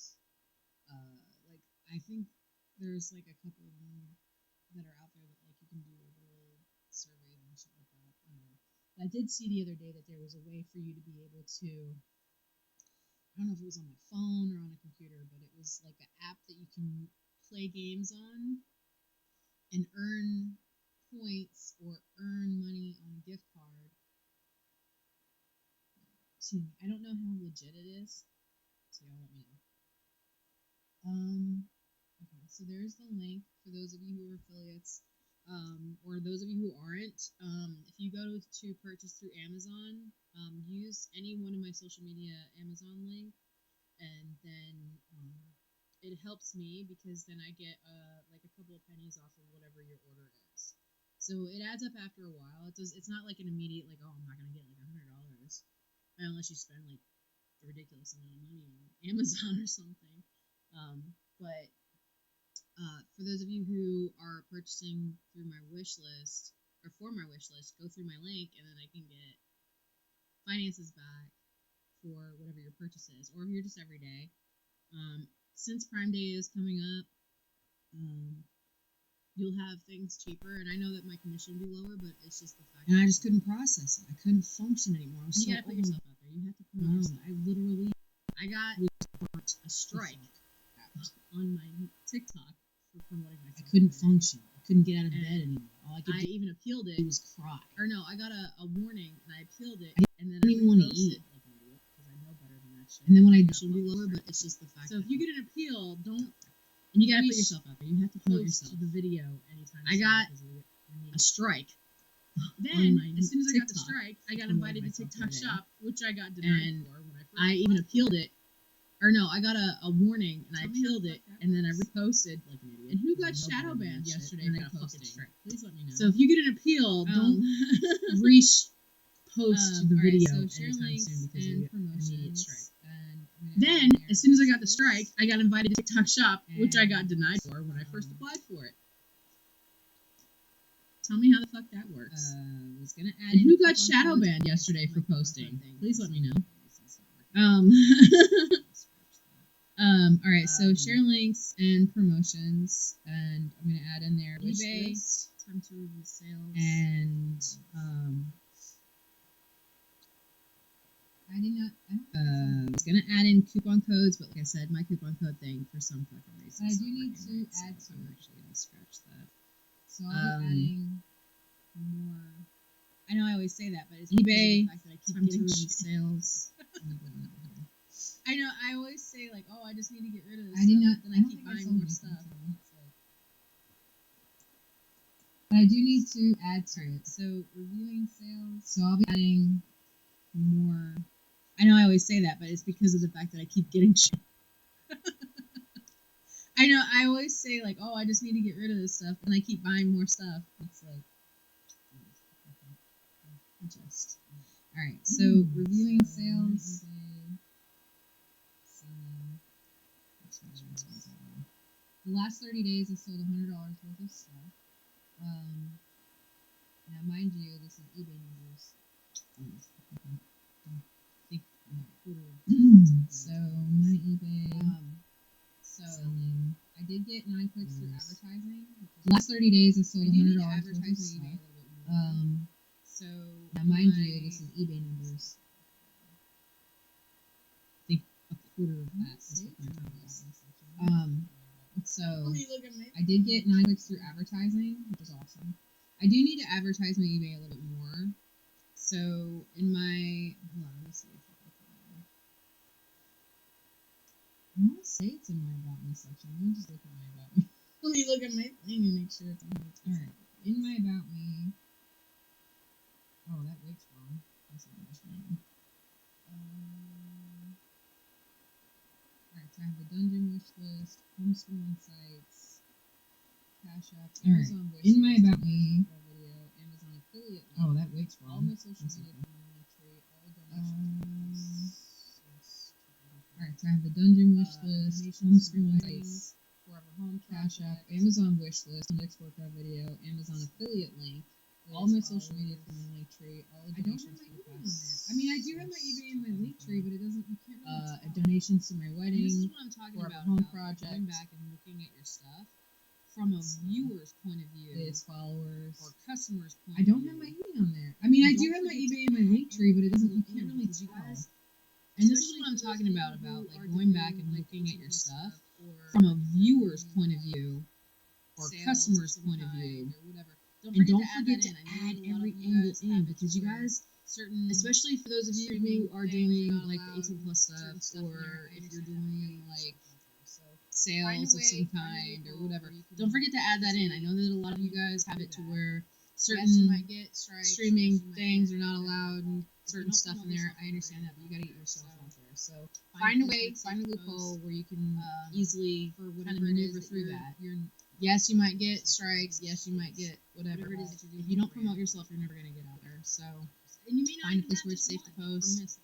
like I think there's like a couple of them that are out there that like you can do like little surveys and shit like that. I don't know. But I did see the other day that there was a way for you to be able to, I don't know if it was on my phone or on a computer, but it was like an app that you can play games on and earn points or earn money on a gift card. Excuse me. I don't know how legit it is, so y'all let me know. Okay, so there's the link for those of you who are affiliates, or those of you who aren't. If you go to purchase through Amazon, use any one of my social media Amazon link, and then it helps me because then I get like a couple of pennies off of whatever your order is. So it adds up after a while. It's not like an immediate like, oh, I'm not gonna get like $100 unless you spend like a ridiculous amount of money on Amazon or something. But for those of you who are purchasing through my wish list or for my wish list, go through my link and then I can get finances back for whatever your purchase is, or if you're just every day. Since Prime Day is coming up, you'll have things cheaper, and I know that my commission will be lower, but it's just the fact. And I just couldn't process it. I couldn't function anymore. You gotta put yourself out there. You have to promote yourself. I got a strike on my TikTok for promoting myself. I couldn't function. I couldn't get out of bed anymore. All I could do, even appealed it. It was cry. Or no, I got a warning, and I appealed it, and then I didn't even want to eat. Because I know better than that shit. And then when I should be lower, but it's just the fact. So if you get an appeal, don't. And you gotta put yourself out there. You have to promote yourself. The video anytime. I got a strike. Then, as soon as I got the strike, I got invited to TikTok Shop, which I got denied for when I first. I even appealed it. Or no, I got a warning, and I appealed it, and then I reposted like an idiot. And who got shadow banned yesterday for posting? Please let me know. So if you get an appeal, don't post the video so anytime soon because you get an immediate strike. Then, as soon as I got the strike, I got invited to TikTok Shop, which I got denied for when I first applied for it. Tell me how the fuck that works. Was gonna add. And who got shadow banned yesterday for posting? Please let me know. All right, so share links and promotions, and I'm gonna add in there eBay. Time to review sales. And I was gonna add in coupon codes, but like I said, my coupon code thing for some fucking reason. I do need to add. So I'm actually gonna scratch that. So I'll be adding more. I know I always say that, but it's eBay. the fact that I keep getting sales. I know I always say like, oh, I just need to get rid of this. Then I keep buying more stuff. But I do need to add to it. So reviewing sales. So I'll be adding more. I know I always say that, but it's because of the fact that I keep getting shit. I know I always say like, oh, I just need to get rid of this stuff, and I keep buying more stuff. It's like, adjust. All right, so reviewing sales. Selling. The last 30 days, I sold $100 worth of stuff. Now, mind you, this is eBay numbers. So my eBay. Selling. I did get 9 clicks through advertising. The last 30 days, I sold $100 worth of stuff. So now, mind you, this is eBay numbers. I think a quarter of that is what my total is. So I did get 9 clicks through advertising, which is awesome. I do need to advertise my eBay a little bit more. So in my hold on, let me see if I can find. I want to say it's in my About Me section. Let me just look at my About Me. Let me look at my thing and make sure it's on my All right, in my About Me. Oh, that wig's wrong. That's not my thing. Alright, so I have the dungeon wish list, homeschooling sites, Cash App, Amazon wish list, in my About Me video, Amazon affiliate link. Oh, that wig's wrong. All my social media from my link tree, all donations. Alright, so I have the dungeon wish list, homeschooling sites, Forever Home, Cash App, Amazon wish list, next workout video, Amazon affiliate link, all my social media from my link tree, all the donations for the past. I mean, I do have my eBay in my link tree, but it doesn't. You can't really tell. Donations to my wedding. This is what I'm talking about. Home project. Going back and looking at your stuff from a viewer's point of view, his followers or customer's point. I don't have my eBay on there. I mean, I do have my eBay in my link tree, but it doesn't. You can't really tell. And this is what I'm talking about like going back and looking at your stuff from a viewer's point of view, or customer's point of view, or whatever. Don't forget to add every angle in, because you guys, especially for those of you who are doing like the 18 plus stuff, or if you're doing like sales of some kind or whatever, don't forget to add that in. I know that a lot of you guys have it to where certain streaming things are not allowed and certain stuff in there. I understand that, but you got to get yourself out there. So find a way, find a loophole where you can easily kind of maneuver through that. Yes, you might get strikes. Yes, you might get whatever it is that you're doing. If you don't promote yourself, you're never going to get out there. So, and you may not find a place where it's safe to post.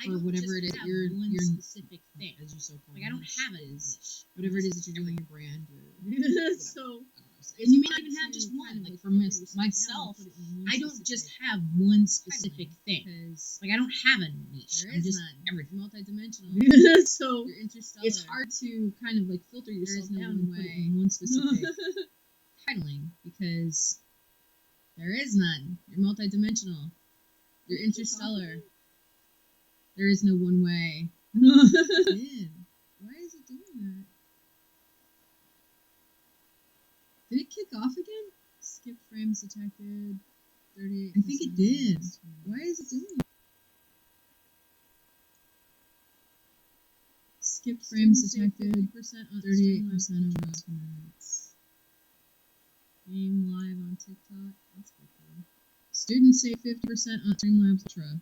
For whatever it is, your specific thing. As you so like I don't have a niche. Whatever it is that you're doing, your brand. So, and you may not even have just one. Like for myself, I don't just have one specific thing. Like I don't have a niche. I'm just everything. Multidimensional. So it's hard to kind of like filter yourself down and put it in one specific titling, because there is none. You're multidimensional. You're interstellar. There is no one way. Why is it doing that? Did it kick off again? Skip frames detected. 38%. I think it did. Why is it doing that? Skip frames detected. 38% over 2 minutes. Game live on TikTok. That's pretty cool. Students save 50% on Streamlabs Ultra.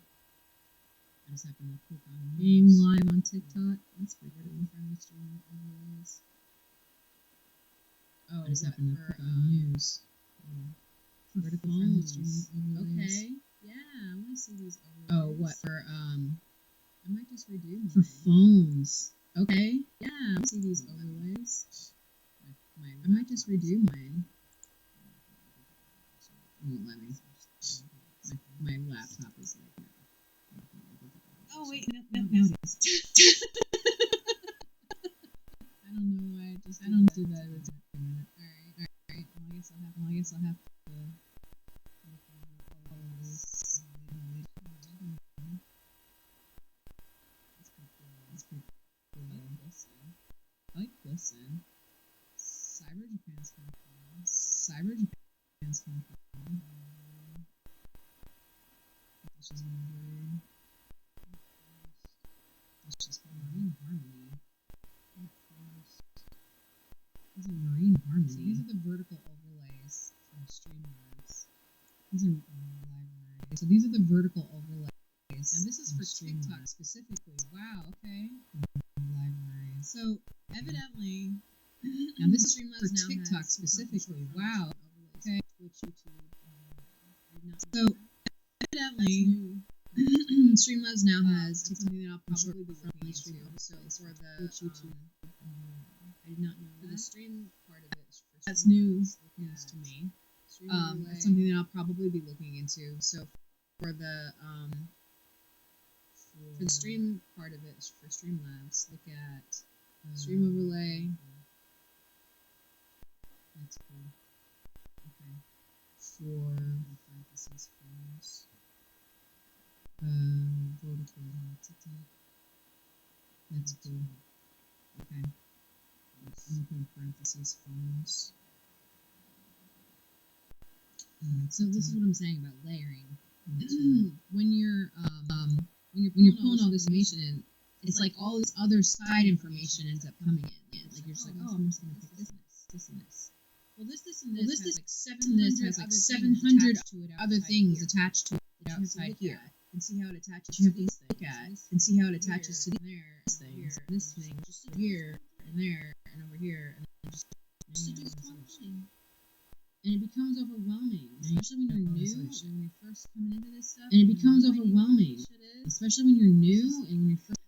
I just happened to click on game live on TikTok. That's pretty cool. Friendly streaming overlays. Oh, I just happened to click on news. Vertical friendly streaming overlays. Okay. Yeah, I want to see these overlays. Oh, what for? I might just redo mine. For phones. Okay. Yeah, I want to see these overlays. I might just redo mine. It won't let me. My laptop is like. Oh wait, no, it is. I don't know why I don't do that. It's a minute. All right. Well, I guess I'll have to follow this. That's pretty cool. I like this one. Cyber Japan's kind of fun. Cyber Japan bands came from. This is another. Let's just go Marine Harmony. These are Marine Harmony. So these are the vertical overlays from Streamlabs. These are library. So these are the vertical overlays. Now this is for TikTok specifically. Wow. Okay. Library. So evidently, now this is for TikTok specifically. Wow. Okay. Twitch, YouTube. So evidently, Streamlabs now has something that I'll probably be looking into. So for the YouTube, I did not know for the stream part of it. That's news to me. That's something that I'll probably be looking into. So for the stream part of it, for Streamlabs, look at stream overlay. That's cool. Okay. For parentheses phones. Vertical TikTok. That's cool. Okay. I'm gonna put in parentheses phones. So this is what I'm saying about layering. When you're pulling all this information in, it's like all this other side information ends up coming in. Like you're just like, oh, I'm just gonna pick this and this. Well, this and this has like 700 other things attached to it outside here. And see how it attaches to these things. Look at and see how it attaches to these things. This thing just here and there and over here and just to do this one thing. And it becomes overwhelming, especially when you're new and when you're first coming into this stuff. And it becomes overwhelming, especially when you're new and when you're first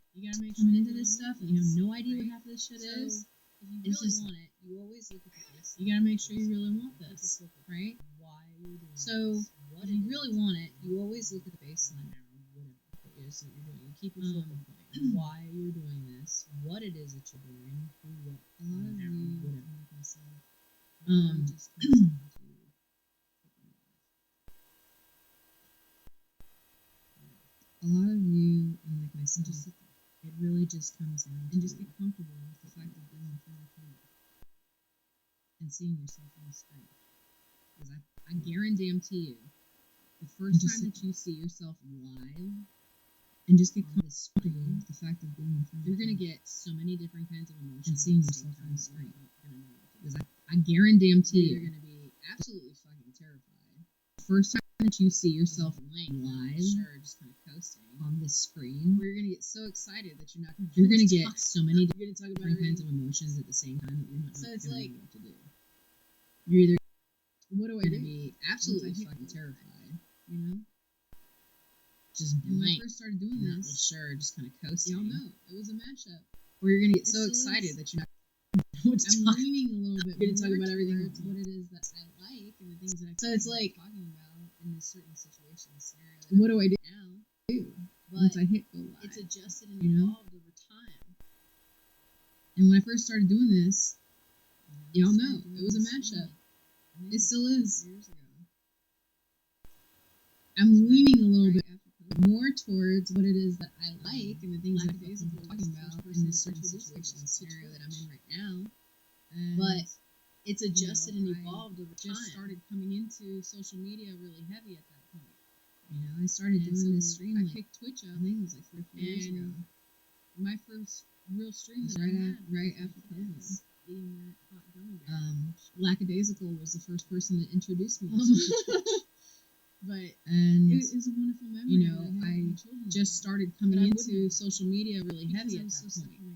coming into this stuff and you have no idea what half of this shit is. If you really want it, you always look at the baseline. You gotta make sure you really want this, right? Why are you doing so this? If you really want it, you always look at the baseline now, whatever it is that you're doing. You keep your focal point. Why you're doing this, what it is that you're doing, who, what, a lot of you, whatever. Just a lot of you and like myself, just sit there. It really just comes down to and just get comfortable with the fact of being in front of the camera and seeing yourself on the screen. Because I guarantee you, the first time that you see yourself live and just get comfortable with the fact of being in front of the camera, you're gonna get so many different kinds of emotions and seeing yourself on the screen. Because I guarantee you, you're gonna be absolutely fucking terrified. The first time that you see yourself live, sure, just kind of coasting on this screen, where you're gonna get so excited that you're gonna get so many different kinds of emotions at the same time that you're not so it's like know what to do. You're either what do I do? Be absolutely fucking terrified, you know. Just blank. When I first started doing this, well, sure, just kind of coasting. Y'all know it was a mashup. Where you're gonna get so excited that you're not. I'm leaning a little bit. We're gonna talk about everything. What it is that I like and the things that I. So it's like talking about in this certain situation scenario. What do I do now? But once I hit go live, it's adjusted and evolved over time. And when I first started doing this, y'all know it was a mashup. It still is. Years ago. I'm leaning a little bit more towards what it is that I like and the things that I'm talking about in this certain situation scenario that I'm in right now. But it's adjusted and evolved over time. I just started coming into social media really heavy at that point. You know, I started doing this stream. I picked Twitch up. I think it was like 3 or 4 years ago. My first real stream that I had right after COVID. Eating that hot gummy bear. Lackadaisical was the first person that introduced me to Twitch. But it was a wonderful memory. You know, I just started coming into social media really heavy at that point.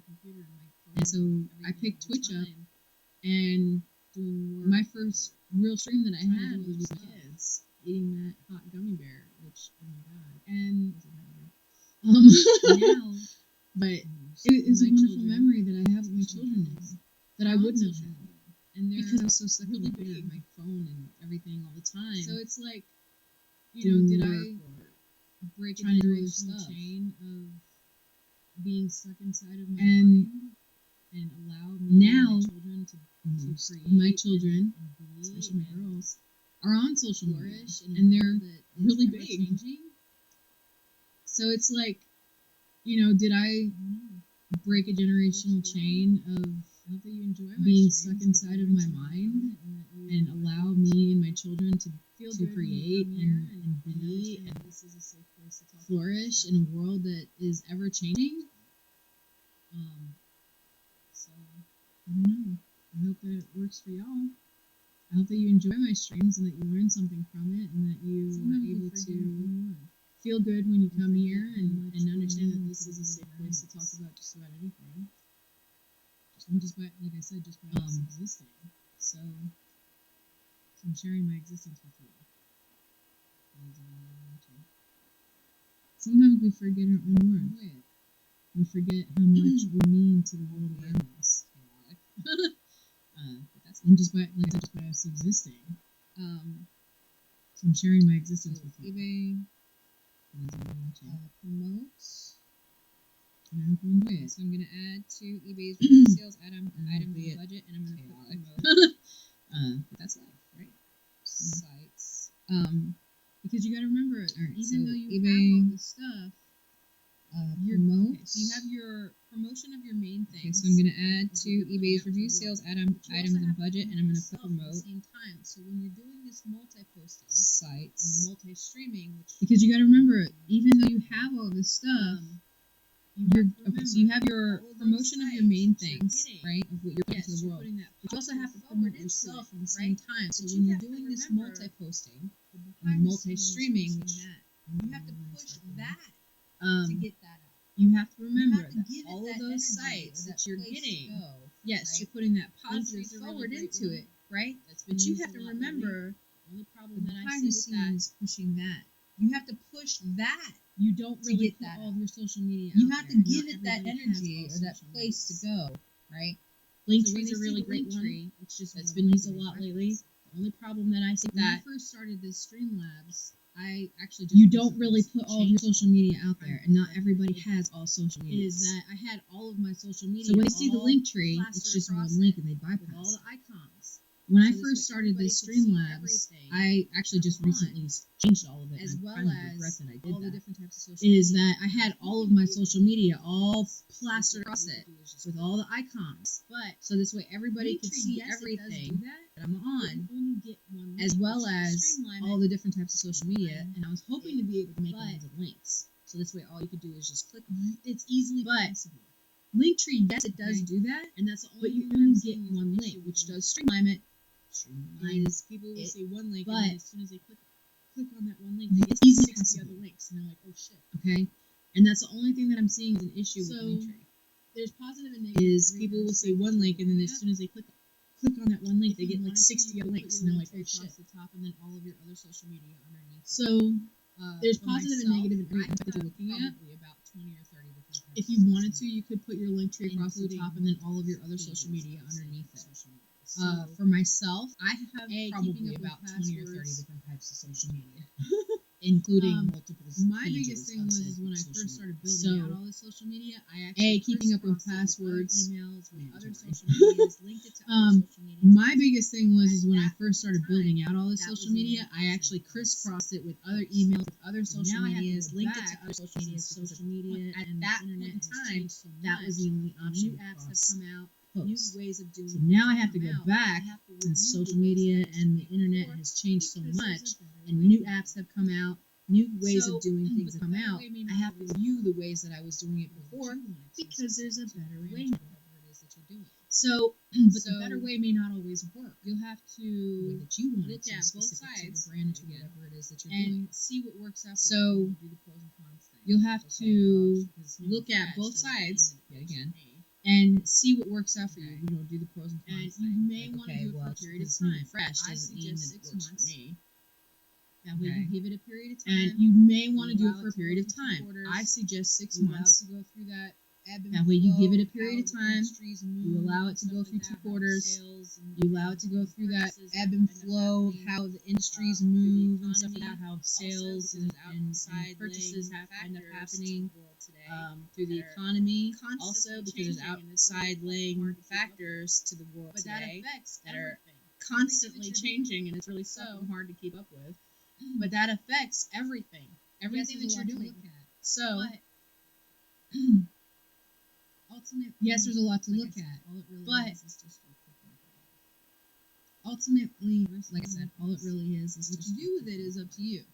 And so I picked Twitch up, and my first real stream that I had was with my kids eating that hot gummy bear, which oh my god, and now, but it is a wonderful memory that I have with my children now that I wouldn't have had, and because I was so stuck really big my phone and everything all the time. So it's like. You know, did I break a generational chain of being stuck inside of my mind and allow my children to create? My children, especially my girls, are on social media and they're really big. So it's like, you know, did I break a generational chain of being stuck inside of my mind and allow me and my children to create and be and this is a safe place to talk flourish in a world that is ever changing. So I don't know. I hope that it works for y'all. I hope that you enjoy my streams and that you learn something from it and that you are able to feel good when you come here and understand that this is a safe place to talk about just about anything. Just by, like I said, just by us existing. So I'm sharing my existence with you. Sometimes we forget our own worth. We forget how much we mean to the world around us. But that's just by us existing. So I'm sharing my existence with you. eBay promotes. And I hope you enjoy it. So I'm going to add to eBay's review sales item budget, and I'm going to put promote. But that's life, right? Sites. Because you got to remember, Even though you eBay, have all this stuff, promotes. so you have your promotion of your main thing. Okay, so I'm going to add to eBay's review sales items and budget, and I'm going to put promote. At the same time. So when you're doing this multi-posting Sites and multi-streaming, because you got to remember, even though you have all this stuff, you have your promotion of your main things, right? Of what you're putting to the world. But you also have to promote yourself at the same time. So when you're doing this multi-posting and multi-streaming, you have to push that to get that out. You have to remember that all of those sites that you're getting. Yes, right? you're putting that positive forward into it, right? But you have to remember the problem that I see with that is pushing that. You have to push that. You don't really put all of your social media You out have to there. give it that energy or that place to go, right? So Linktree is a really great one. It's just that's been used a lot lately. The only problem that I see when that I first started this Streamlabs, I actually you don't really put all of your social media out there, and not everybody has all social media. Is that I had all of my social media. So when they see the Linktree, it's just one link, and they bypass with all the icons. When I first started this Streamlabs, I actually just recently changed all of it. As well as that I did all that. the different types of social media. Is that I had all of my social media all plastered across it with all the icons. But so this way everybody could see everything that I'm on, as well as all the different types of social media. And I was hoping to be able to make them into links. So this way all you could do is just click on it. It's easily possible. Linktree, yes, it does do that, and that's the only but you only get one link, which does streamline it. Is people will say one link, and as soon as they click on that one link, they get easy 60 other links, and they're like, oh shit. Okay, and that's the only thing that I'm seeing is an issue with Linktree. There's positive and negative. Is people will say one link, and then as soon as they click on that one link, they get like 60 other links, and they're like, oh shit. The top, and then all of your other social media underneath. So there's positive and negative in every that you're looking at. About 20 or 30 different. If you wanted to, you could put your Linktree across the top, and then all of your other social media underneath it. For myself, I have probably about 20 or 30 different types of social media, including multiple My biggest thing was when I first started building out all the social media, I actually keeping up with passwords, emails, with other social medias, linked it to other social media. My biggest thing was when I first started building out all the social media, I actually crisscrossed it with other emails, with other social medias, linked it to other social media, at that point in time, that was the only option. New apps have come out. Post. New ways of doing. So now I have to go back, and social media and the internet has changed so much, and new apps have come out, new ways of doing things have come out. I have to review the ways that I was doing it before because there's a better way. Whatever it is that you're doing. So, but the better way may not always work. You'll have to that you want look at both sides, brand to whatever it is that you're and doing, see what works out. So do the pros and cons thing. You'll have to look at both sides yet again. And see what works out for you. You know, do the pros and cons. And you may want to do it for a period of time. Fresh doesn't mean that it works for me. That way you give it a period of time. And you may want to do it for a period of time. I suggest 6 months. You allow it to go through that ebb and that way you give it a period of flow, time. You allow it to go through 2 quarters. You allow it to go through that ebb and flow of how the industries move and stuff like that, how sales and purchases end up happening through the economy. Also, because there's outside laying factors to the world today that are constantly changing, and it's really so hard to keep up with. But that affects everything that you're doing. So, ultimately, yes, there's a lot to look at, all it really but is just ultimately, like I said, all it really is what you do with it is up to you.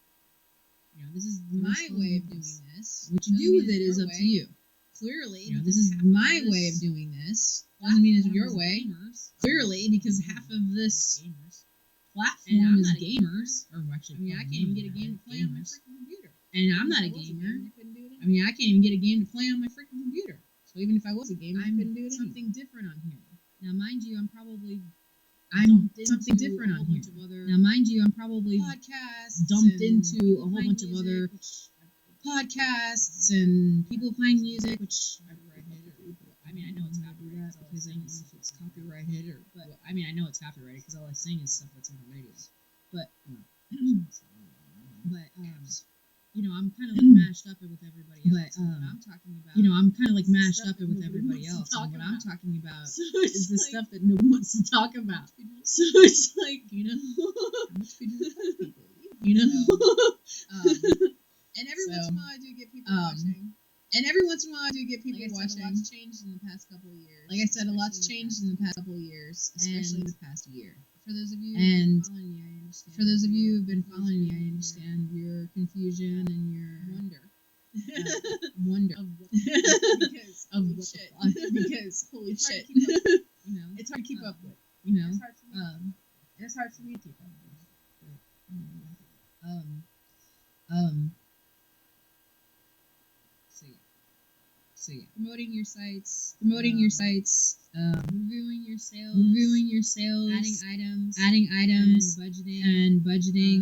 This is my way of doing this. What you do with it is up to you. Clearly, this is my way of doing this. Doesn't mean it's your way. Clearly, because half of this platform is gamers. Or actually, I can't even get a game to play on my freaking computer. And I'm not a gamer. I can't even get a game to play on my freaking computer. So even if I was a gamer, I couldn't do it. Something different on here. Now, mind you, I'm something different on here. Now, mind you, I'm probably podcasts dumped into a whole bunch of other podcasts and people playing music, which I know it's copyrighted because I don't know if it's copyrighted I know it's copyrighted because all I sing is stuff that's on the radio. But I'm kind of like mashed up with everybody else. What I'm talking about. I'm kind of like mashed up with everybody else. And what I'm talking about is the stuff that no one wants to talk about. So it's like, and every once in a while I do get people watching. And every once in a while I do get people watching. A lot's changed in the past couple of years. Like I said, a lot's changed in the past couple of years, especially the past year. For those of you who've been following me, I understand your confusion and your wonder because holy shit. Because holy shit, it's hard to keep up with. It's hard for me to keep up with. So yeah. Promoting your sites, reviewing your sales, adding items, and budgeting.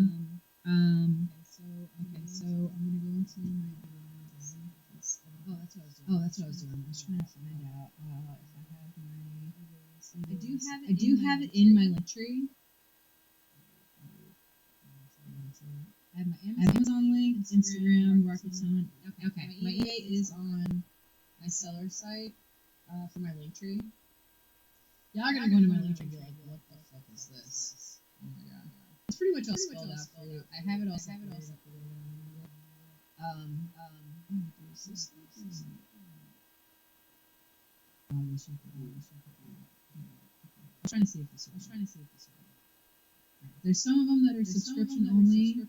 Okay, so I'm gonna go into my blog. Oh, that's what I was doing. I was trying to find out if I have my. I do have it in my link tree. I have my Amazon link, Instagram, Rocketson. Okay. My EA is on my seller site for my link tree. Y'all are gonna go into my link tree and be like, "What the fuck is this?" Oh my god! It's pretty much all spelled out for you. I have it all separated up for you. I'm trying to see if this works. There's some of them that are subscription only.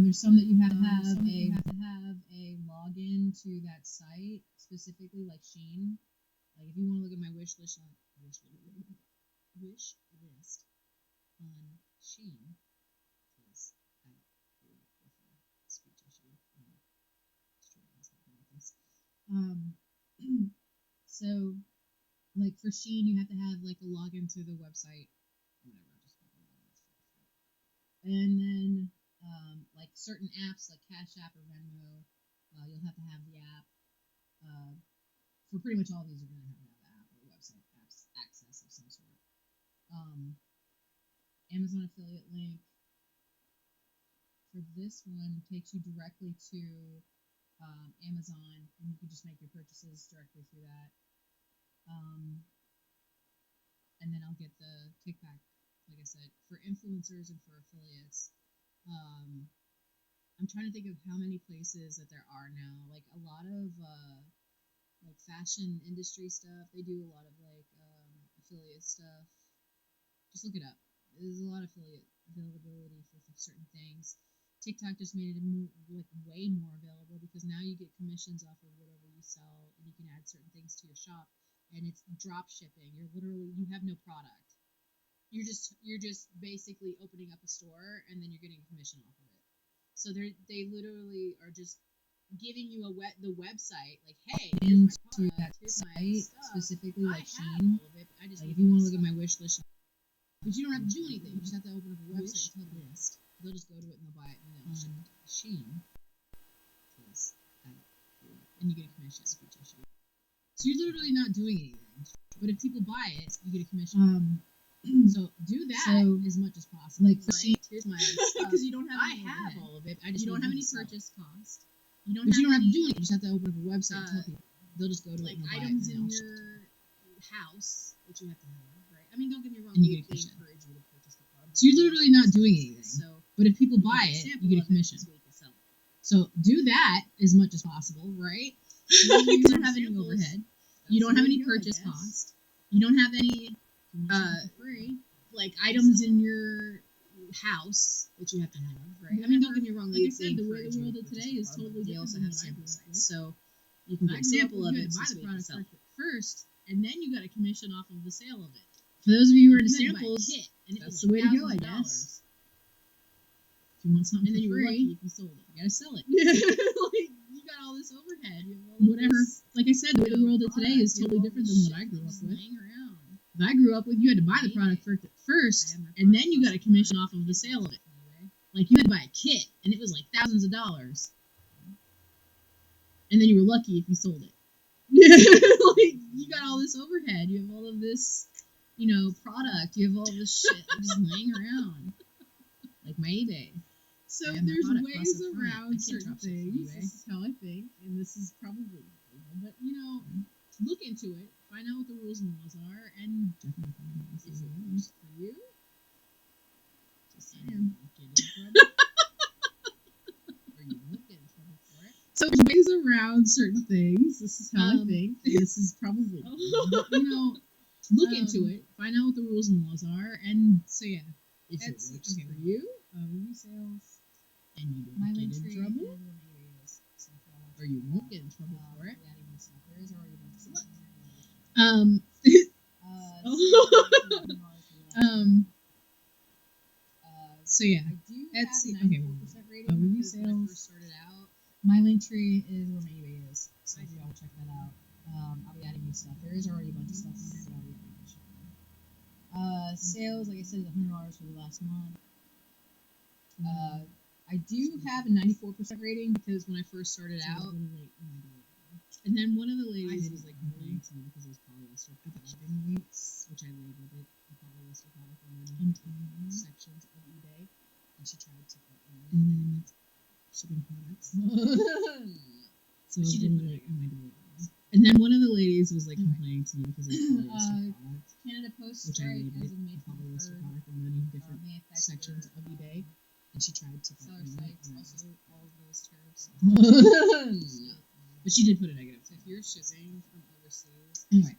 There's some that you have to have a login to that site, specifically like Shein. Like if you want to look at my wish list on Shein, because I grew up with a speech issue. So like for Shein, you have to have like a login to the website. And then, like certain apps, like Cash App or Venmo, you'll have to have the app. For pretty much all of these, you're going to have the app or website access of some sort. Amazon affiliate link for this one takes you directly to Amazon, and you can just make your purchases directly through that. And then I'll get the kickback. Like I said, for influencers and for affiliates, I'm trying to think of how many places that there are now. Like a lot of like fashion industry stuff, they do a lot of like affiliate stuff. Just look it up. There's a lot of affiliate availability for certain things. TikTok just made it way more available because now you get commissions off of whatever you sell, and you can add certain things to your shop, and it's drop shipping. You have no product. You're just basically opening up a store, and then you're getting a commission off of it. So they literally are just giving you the website, like, hey, into that site specifically, like Shein. Like if you want to look at my wish list, but you don't have to do anything. You just have to open up a website and tell them. They'll just go to it and they'll buy it, and then they'll ship it to Shein. And you get a commission. So you're literally not doing anything. But if people buy it, you get a commission. So do that as much as possible. Like here's my stuff. Because you don't have. I have all of it. You don't have any purchase cost. You don't have to do anything. You just have to open up a website and tell people. They'll just go to it and buy items in your house, which you have to have, right? I mean, don't get me wrong. And you get a commission. Encourage you to purchase the product. So you're literally not doing anything. But if people buy it, you get a commission. So do that as much as possible, right? You don't have any overhead. You don't have any purchase cost. You don't have any free. like items in your house that you have to have, right? I mean, don't get me wrong. Like I Like said, the way encourage the you world to of purchase today the is product, totally but they different also than have what I grew sample up with. sites, so you can get a sample of You it. had to buy since the we can product sell it. first, and then you got a commission off of the sale of it. For those of you who are You into had to buy a samples, kit, and it that's was the way to go, I $1,000. guess. If you want something And then for you were lucky free, if you sold it. you gotta sell it. Like, you got all this overhead. You have all Whatever. This, Like I said, the you know, world of today is product, you have totally all different this than what I shit grew up just with. laying around. If I grew up with, you had to buy the product first, I had my and then product you got a first. commission off of the sale of it. Like you had to buy a kit, and it was like thousands of dollars, and then you were lucky if you sold it. Like you got all this overhead, you have all of this, product, you have all this shit just laying around, like my eBay. So I have my there's product ways plus up front. I around can't certain drop shit from things. eBay. This is how I think, and this is probably illegal. But look into it, find out what the rules and laws are, and Definitely find out what's if it going on. works for you, Just and saying. get in trouble, or you won't get in trouble for it. So there's ways around certain things. This is how I think. And this is probably, but, look into it, find out what the rules and laws are, and So yeah, if it Etsy, works okay, for you, review sales. and you My don't link get in tree trouble, is where my eBay is. So if y'all want or you won't get in trouble for it. adding new stuff. There is already a bunch of stuff. So yeah, I do Etsy. have a Okay, 94% rating review because when I sales. first started out, my link tree is where my eBay is. So if y'all check that out, I'll be adding new stuff. There is already a bunch of stuff on there, but I'll be adding additional. Sales, like I said, is $100 for the last month. I do have a 94% rating because when I first started out, and then one of the ladies was like complaining to me because it was polyester product, which I labeled it a polyester product in the sections of eBay, and she tried to put in Shipping products. So she did put it in my deliveries. And then one of the ladies was like complaining to me because it was polyester product, Canada Post which I strike labeled as of May a polyester 23rd. product in many different May affect sections of eBay, and she tried to put seller in sites, it. also all of those tariffs. But she did put a negative. So if you're shipping from overseas, Anyway,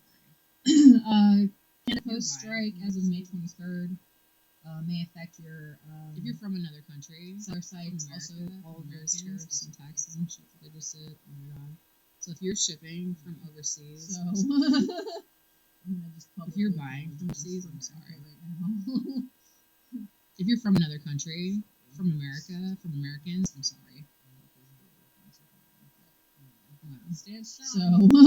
Canada Post strike as of May 23rd may affect your if you're from another country, seller sites, America, also all of those tariffs and taxes and shit that they just said. oh my god. So if you're shipping from overseas, So I'm gonna just if you're buying from overseas, I'm sorry. right now. If you're from another country, from America, from Americans, I'm sorry. Stand strong. So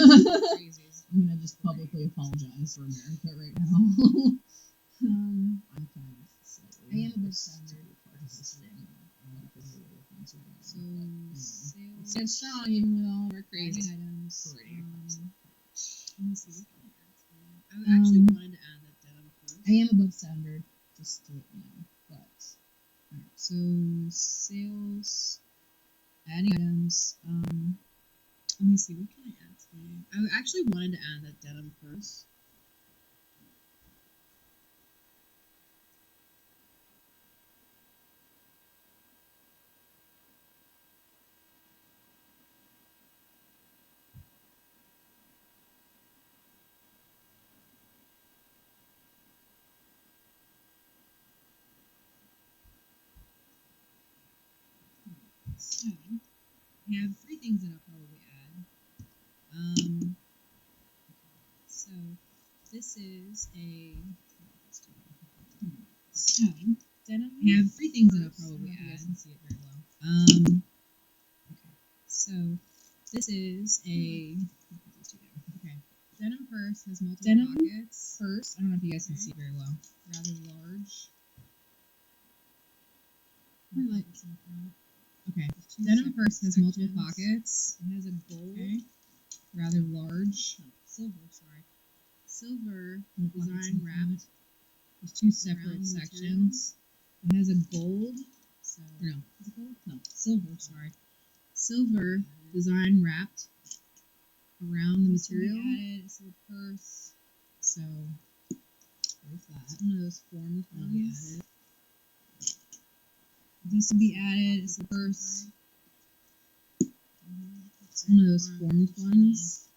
I'm gonna just publicly apologize for America right now. I'm kind of slightly I am a bit embarrassed to standard. be a part of this thing because of the way things are going. So But, sales stand strong even with all of our crazy crazy items. parading across the page. Let me see what can I add to it. I actually wanted to add that denim first. I am above standard, just to let you know. But Alright, so sales, adding items. Let me see, what can I add today? I actually wanted to add that denim first. So, I have three things that I'll probably add. So, this is a. So, denim. I have three things that I'll probably add. You guys can see it very well. Okay. So, this is a. Okay. Denim purse has multiple pockets. Purse, I don't know if you guys can see it very well. Rather large. Like, Okay. denim purse has multiple sections. pockets. It has a gold, Rather large. silver, sorry. Silver Little pockets design in front. wrapped. There's two around separate the sections. It has a gold. So, Or no, is it gold? no, Silver, sorry. Silver design wrapped around the material. It's a purse. So, there's that. it's one of those formed That'll be ones. added. This will be added. It's a purse. It's one of those formed ones.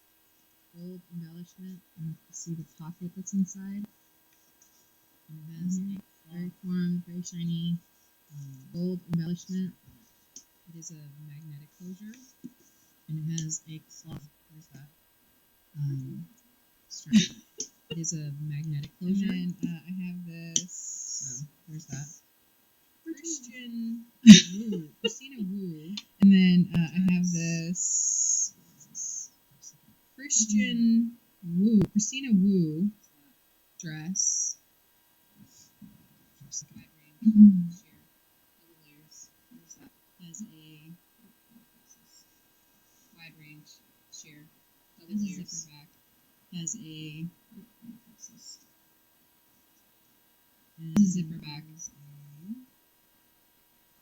Gold embellishment. I don't know if you see the pocket that's inside. And it has very formed, very shiny, gold embellishment. It is a magnetic closure, and it has a cloth. Where's that? Strap. It is a magnetic closure. And then I have this. Where's that? Christian Woo. Christina Woo. And then I have this Christian Woo, Christina Woo dress. Wide range, sheer, double layers. Where's that? Has a wide range, sheer, double layers. Zipper back. Has a Zipper back.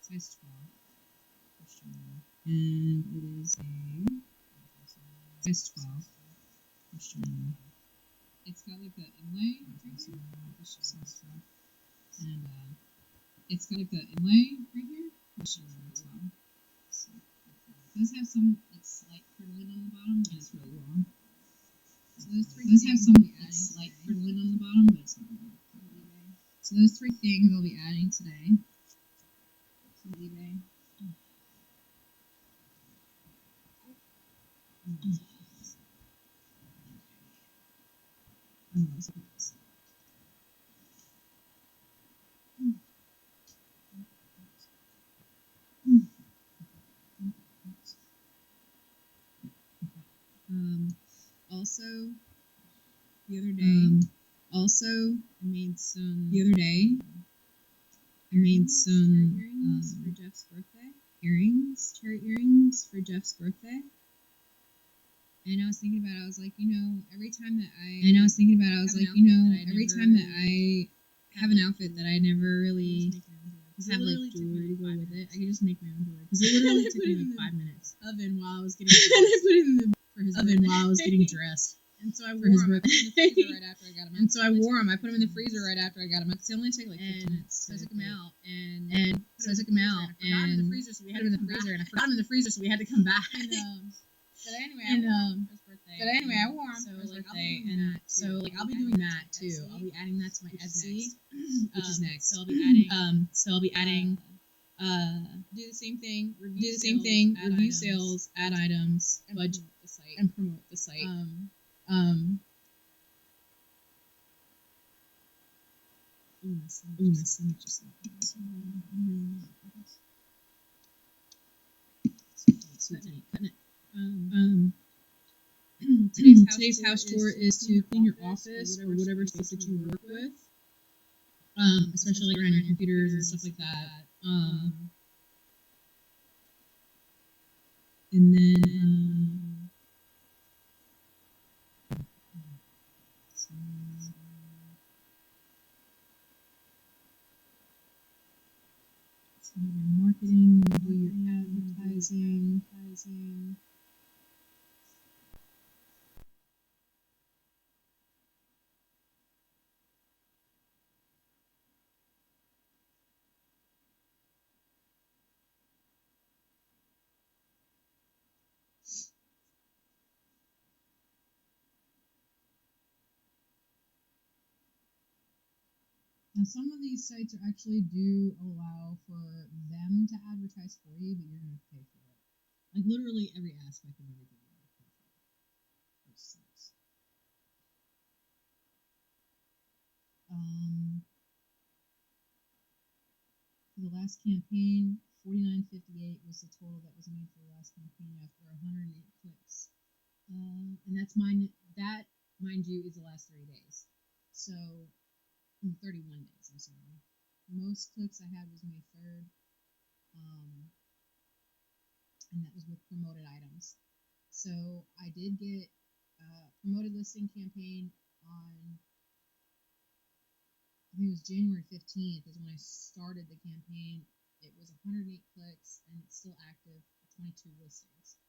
Size 12. And it is a size 12. It's got like the inlay right here. And it's got like the inlay right here. As well. So, it does have some like slight crittling on the bottom, but it's really long. So those three things have some like, slight crittling on the bottom, but it's not really. So those three things I'll be adding today to eBay. Also, the other day, I made some earrings for Jeff's birthday. Cherry earrings for Jeff's birthday. And I was thinking about it, I was like, every time that I have an outfit that I never really have like jewelry to go with it, I could just make my own jewelry. Because it literally took me like 5 minutes. Oven while I was getting And I put it in the oven while I was getting dressed. And so I For wore his them. I put them in the birthday. freezer right after I got them out. And so I wore them. I put them in the freezer right after I got them out. Because they only take like 15 minutes. So I took them out and So I took them out I forgot 'em in the and freezer, so we put had them to in the come freezer, back. and I forgot them in the freezer, so we had to come back. But anyway, And, I wore 'em for his birthday. But anyway, I wore them So, for his like, I'll birthday, be doing and that, so too. like I'll I'll be be doing doing that, that too. too. I'll be adding that to my Which is Etsy, next. which is next. So I'll be adding. So I'll be adding. Do the same thing. Review sales, add items, and budget, promote the site. and promote the site. My stomach just cutting it. Today's house tour is to clean your office or whatever space that you work with, especially like around your computers and stuff like that. And then so you have your marketing, you do your advertising. Now, some of these sites are actually do allow for them to advertise for you, but you're going to pay for it. Like literally every aspect of everything you're going to pay for it. Which sucks. For the last campaign, $49.58 was the total that was made for the last campaign after 108 clicks. And that's mine. That, mind you, is the last 3 days. So 31 days, I'm sorry. Most clicks I had was May 3rd. And that was with promoted items. So I did get promoted listing campaign on, I think it was January 15th is when I started the campaign. It was 108 clicks and it's still active, 22 listings.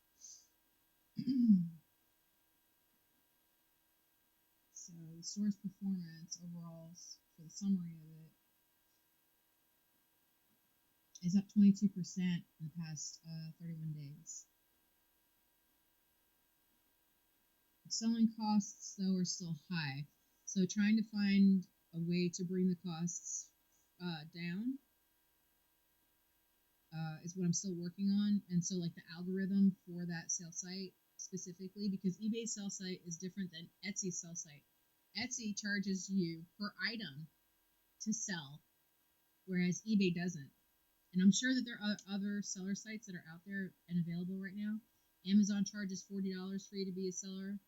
So the store's performance overall for the summary of it is up 22% in the past 31 days. Selling costs though are still high. So trying to find a way to bring the costs down is what I'm still working on. And so, like, the algorithm for that sale site specifically, because eBay's sale site is different than Etsy's sale site. Etsy charges you per item to sell, whereas eBay doesn't. And I'm sure that there are other seller sites that are out there and available right now. Amazon charges $40 for you to be a seller.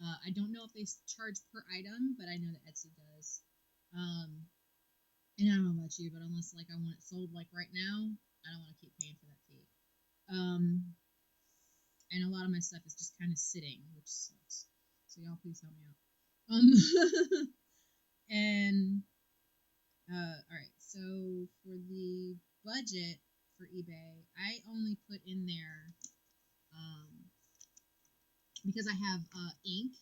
I don't know if they charge per item, but I know that Etsy does. And I don't know about you, but unless like I want it sold like right now, I don't want to keep paying for that fee. And a lot of my stuff is just kind of sitting, which sucks. So y'all please help me out. And all right, so for the budget for eBay, I only put in there because I have ink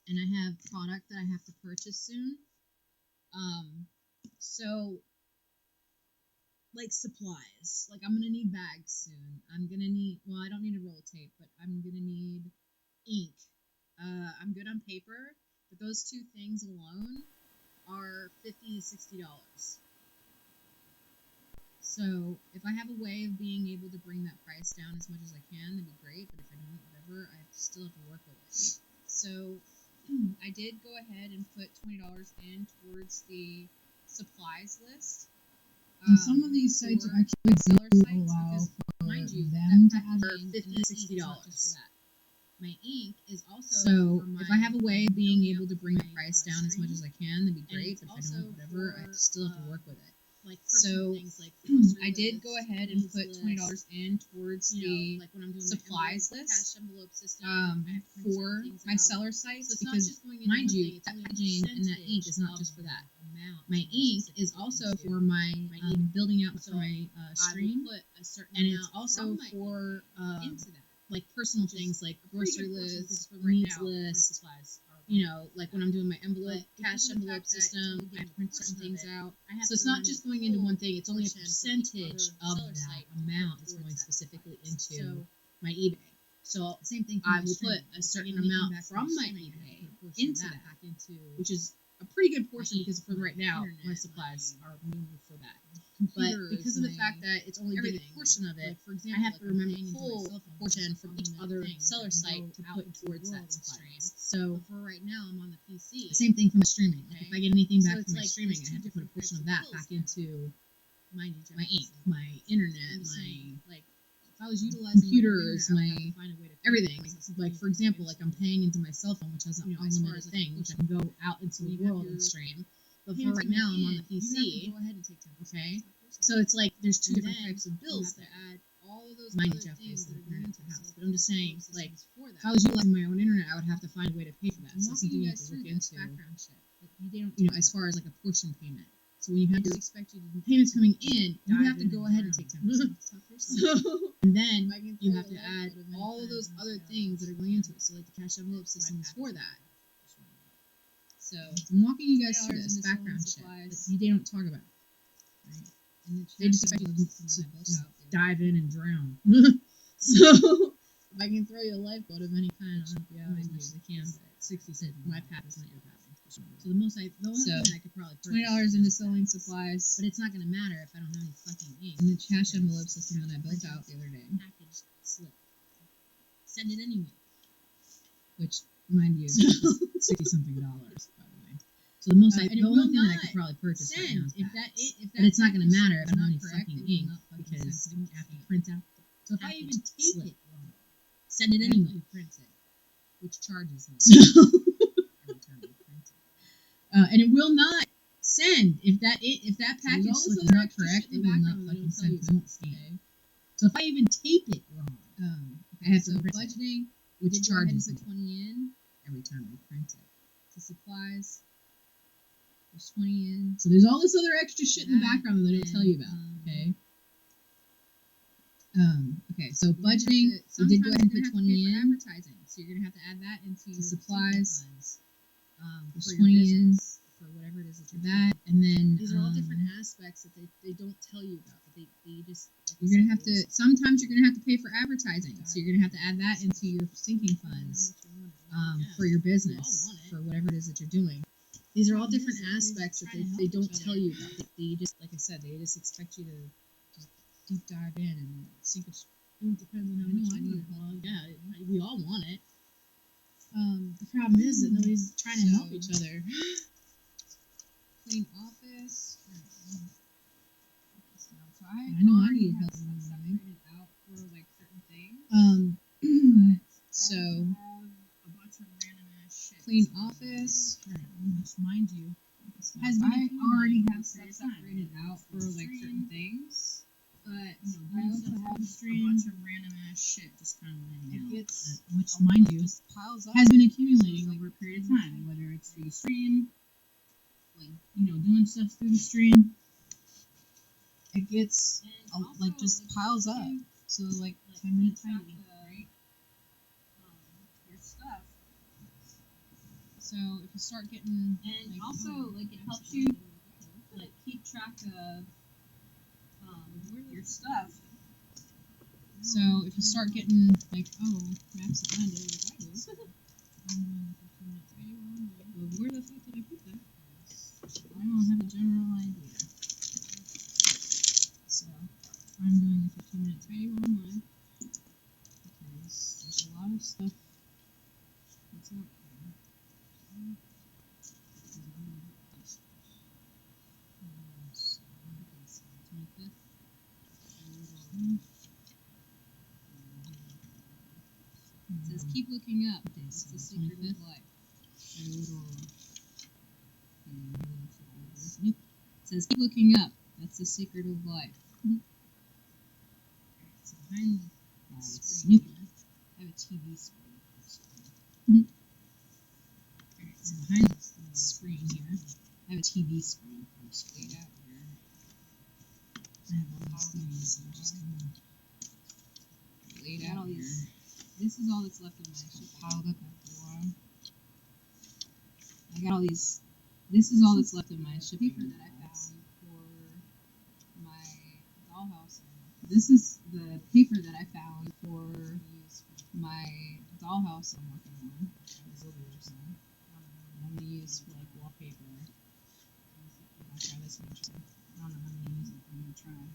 and I have product that I have to purchase soon. So like supplies, like I'm gonna need bags soon. I'm gonna need, well, I don't need a roll of tape, but I'm gonna need ink. I'm good on paper, but those two things alone are $50 to $60. So if I have a way of being able to bring that price down as much as I can, that'd be great. But if I don't, whatever, I still have to work with it. So I did go ahead and put $20 in towards the supplies list. And some of these sites are actually seller do sites allow because, for mind you, them to that add for $50 to $60. My ink is also So for my, if I have a way of being building able up to bring the my, price down as much as I can, that'd be great. it's But if I don't, also whatever, I for, still have to work with it. like So things like I did go ahead and put $20 in towards the like when I'm doing supplies my list cash envelope system for my seller sites, so it's not because just going into mind one you, thing, it's that only a packaging and that ink is not percentage just for that. amount My ink is specifically also into for my building out So for my I will stream, put a certain and amount it's also from my for into that. like personal Which is things like a pretty grocery good portion, lists, because for right needs now, my lists. supplies are You know, like when I'm doing my envelope, But cash because of the envelope fact that it's system, only I giving a print certain portion of things it, out. I have So it's to not remove just the going into whole one thing, it's only a portion from each percentage other of seller that site to amount put is towards going that specifically supplies. into So my eBay. So same thing. I will put a certain amount from my eBay into that, back into which is a pretty good portion my because for right now internet, my supplies my are mainly for that. But computers, because of the my fact that it's only getting a portion of it, like, for example, I have to like I'm remember paying to into my pull cell a phone portion because from it's each on the other thing seller that can site go to out put into the towards world that and supplies. stream. So But for right now, I'm on the PC. the same thing from the streaming. Like if I get anything So back it's from my like streaming, there's I two have to put a different portion of types of that bills back there. into Mind you, my ink, Jefferson. my internet, I'm just my saying, like, if I was utilizing computers, my internet, I would have my to find a way to everything. pay for Like something for example, like I'm paying into my cell phone, which has an you know, as far unlimited as, like, thing, which I can go out into when the you have world your and stream. But for payments right now, I'm on coming the in, you have to PC. go ahead and take 10%. Okay, It's so it's like there's two And different then types of you bills have there. to add all of those Mind other you, Jeff things pays that the are going internet into to the it. house, So but I'm just saying, the like, systems for that. if I was utilizing my own internet, I would have to find a way to pay for that. I'm So that's walking something you you have guys to through look this into. background shit. But they don't You know, talk as about far as like a portion payment. So when you I have just your expect you to payments coming in, you dive have to in go and ahead and drown. take 10%. Talk yourself. So, and then I can you throw have to a add lifeboat of any all of kind those and other say, things that are going into it. So like the cash envelope system is for that. So I'm walking you guys through $20 this into background selling shit, but supplies. they don't talk about it. Right? And the They just cash expect you envelope to system that I built just out the other dive day. in and drown. So if I can throw you a lifeboat of any kind, I'll help you out as much as I can. But 60 cents, my path is not your path. So the only thing I could probably purchase $20 into selling supplies, but it's not gonna matter if I don't have any fucking ink. and the cash envelope system that I built out the other day, Package slip. Send it anyway. which, mind you, is $60 something, by the way. So the most, And the it only will thing that I not could probably purchase right now Send is if that that. if that But it's not going to package matter if I is don't have not any correct, fucking it will ink not fucking because send. I have to print out. So if I even package take slip. it wrong, send it I have anyway. to Print it, which charges me So, every time I print it. and it will not send if that package all this slip is other not extra correct. shit in It the will not background that fucking it'll tell send. you 'Cause it won't scan. So if I even tape it wrong, I have to So print it, budgeting, which did go ahead and charges put me 20 in. every time I print it. To supplies, there's 20 in. So there's all this other extra shit in the That, background that they don't tell you about. Okay. Okay. So budgeting, we did go ahead and put 20 in. Advertising, so you're gonna have to add that into your supplies. funds, There's for 20 your in. business, for whatever it is that you're That, and then These are all different aspects that they don't tell you about. But they just you're gonna have to. Sometimes you're gonna have to pay for advertising, so you're gonna have to add that into your sinking funds for your business, for whatever it is that you're doing. these are all different aspects that they don't tell you about. They just, like I said, they just expect you to just deep dive in and sink a. It depends on how much you need help. Yeah, we all want it. The problem is that nobody's trying to help each other. Clean office. So I know I need help in stuff separated out for like certain things. So A bunch of random ass shit. clean office. Which, mind you, Has I already have stuff stuff separated out for like certain things. But I also have a bunch of random ass shit just kind of laying out. Which, a mind you, piles up. has been accumulating over a period of time. Whether it's through the stream, like doing stuff through the stream. It gets like just piles up. So like 10-minute tidy, right? Your stuff. So if you start getting And also it helps you like keep track of your stuff. So if you start getting like, maps abandoned, like I do. Well, where the fuck did I put that? I don't have a general idea. So I'm doing a 15-minute tidy while I'm live. Because there's a lot of stuff that's out there. So 25th. It says keep looking up. It's the secret of life. It says keep looking up. That's the secret of life. So behind the screen here, I have a TV screen. So behind the screen here, I have a TV screen laid out here. I have all these things that are just kind of laid out here. This is all that's left of my shit piled up after a while. I got all these. This is all that's left of my shit paper that I found for my dollhouse. This is the paper that I found for my dollhouse I'm working on. I'm gonna use for like wallpaper. I'll try this one. I don't know how I'm gonna use it. I'm gonna try.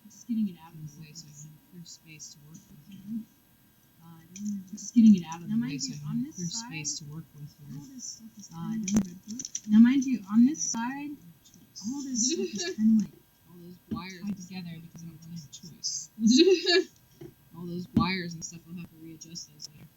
Just getting it out of the way so I can have clear space to work with here. Just getting it out of the way so I can have clear space to work with here. Now, mind you, on this side, all this stuff is kind of like all those wires tied together because I don't really have a choice. All those wires and stuff, I'll have to readjust those later.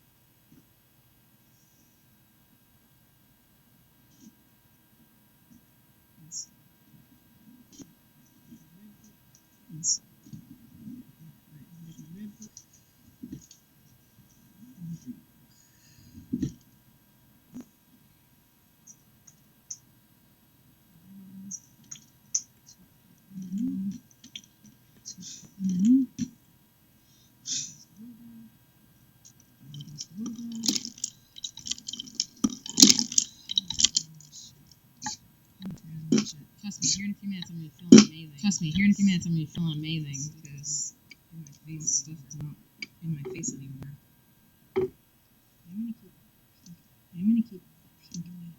Trust me, here in a few minutes I'm gonna be feeling amazing because my stuff is not in my face anymore. I'm gonna keep thinking.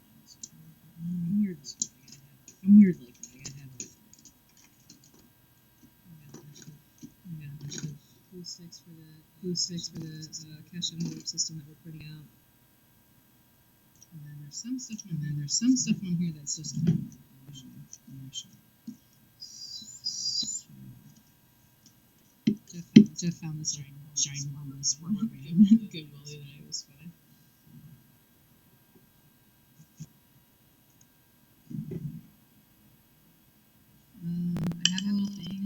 I'm weird this way. I'm weird like that. I gotta have it. I got a bunch of glue sticks for the cash envelope system that we're putting out. And then there's some stuff on here that's just kind of Jeff found this ginormous rubber band at Goodwill the other day. It was funny. I have a little thing.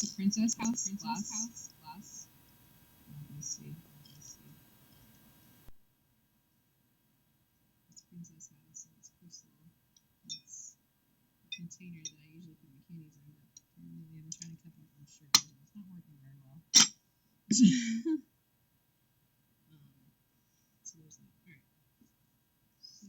The Princess House glass. Let me see. It's Princess House, and it's crystal. It's a container that I usually put my candies in, but apparently I've been trying to cut them from sugar, and it's not working very well. So there's that. Alright. So,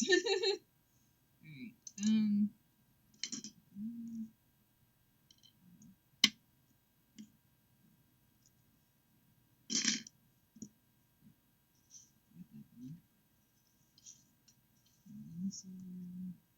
Alright. Mm, got that one. Silver.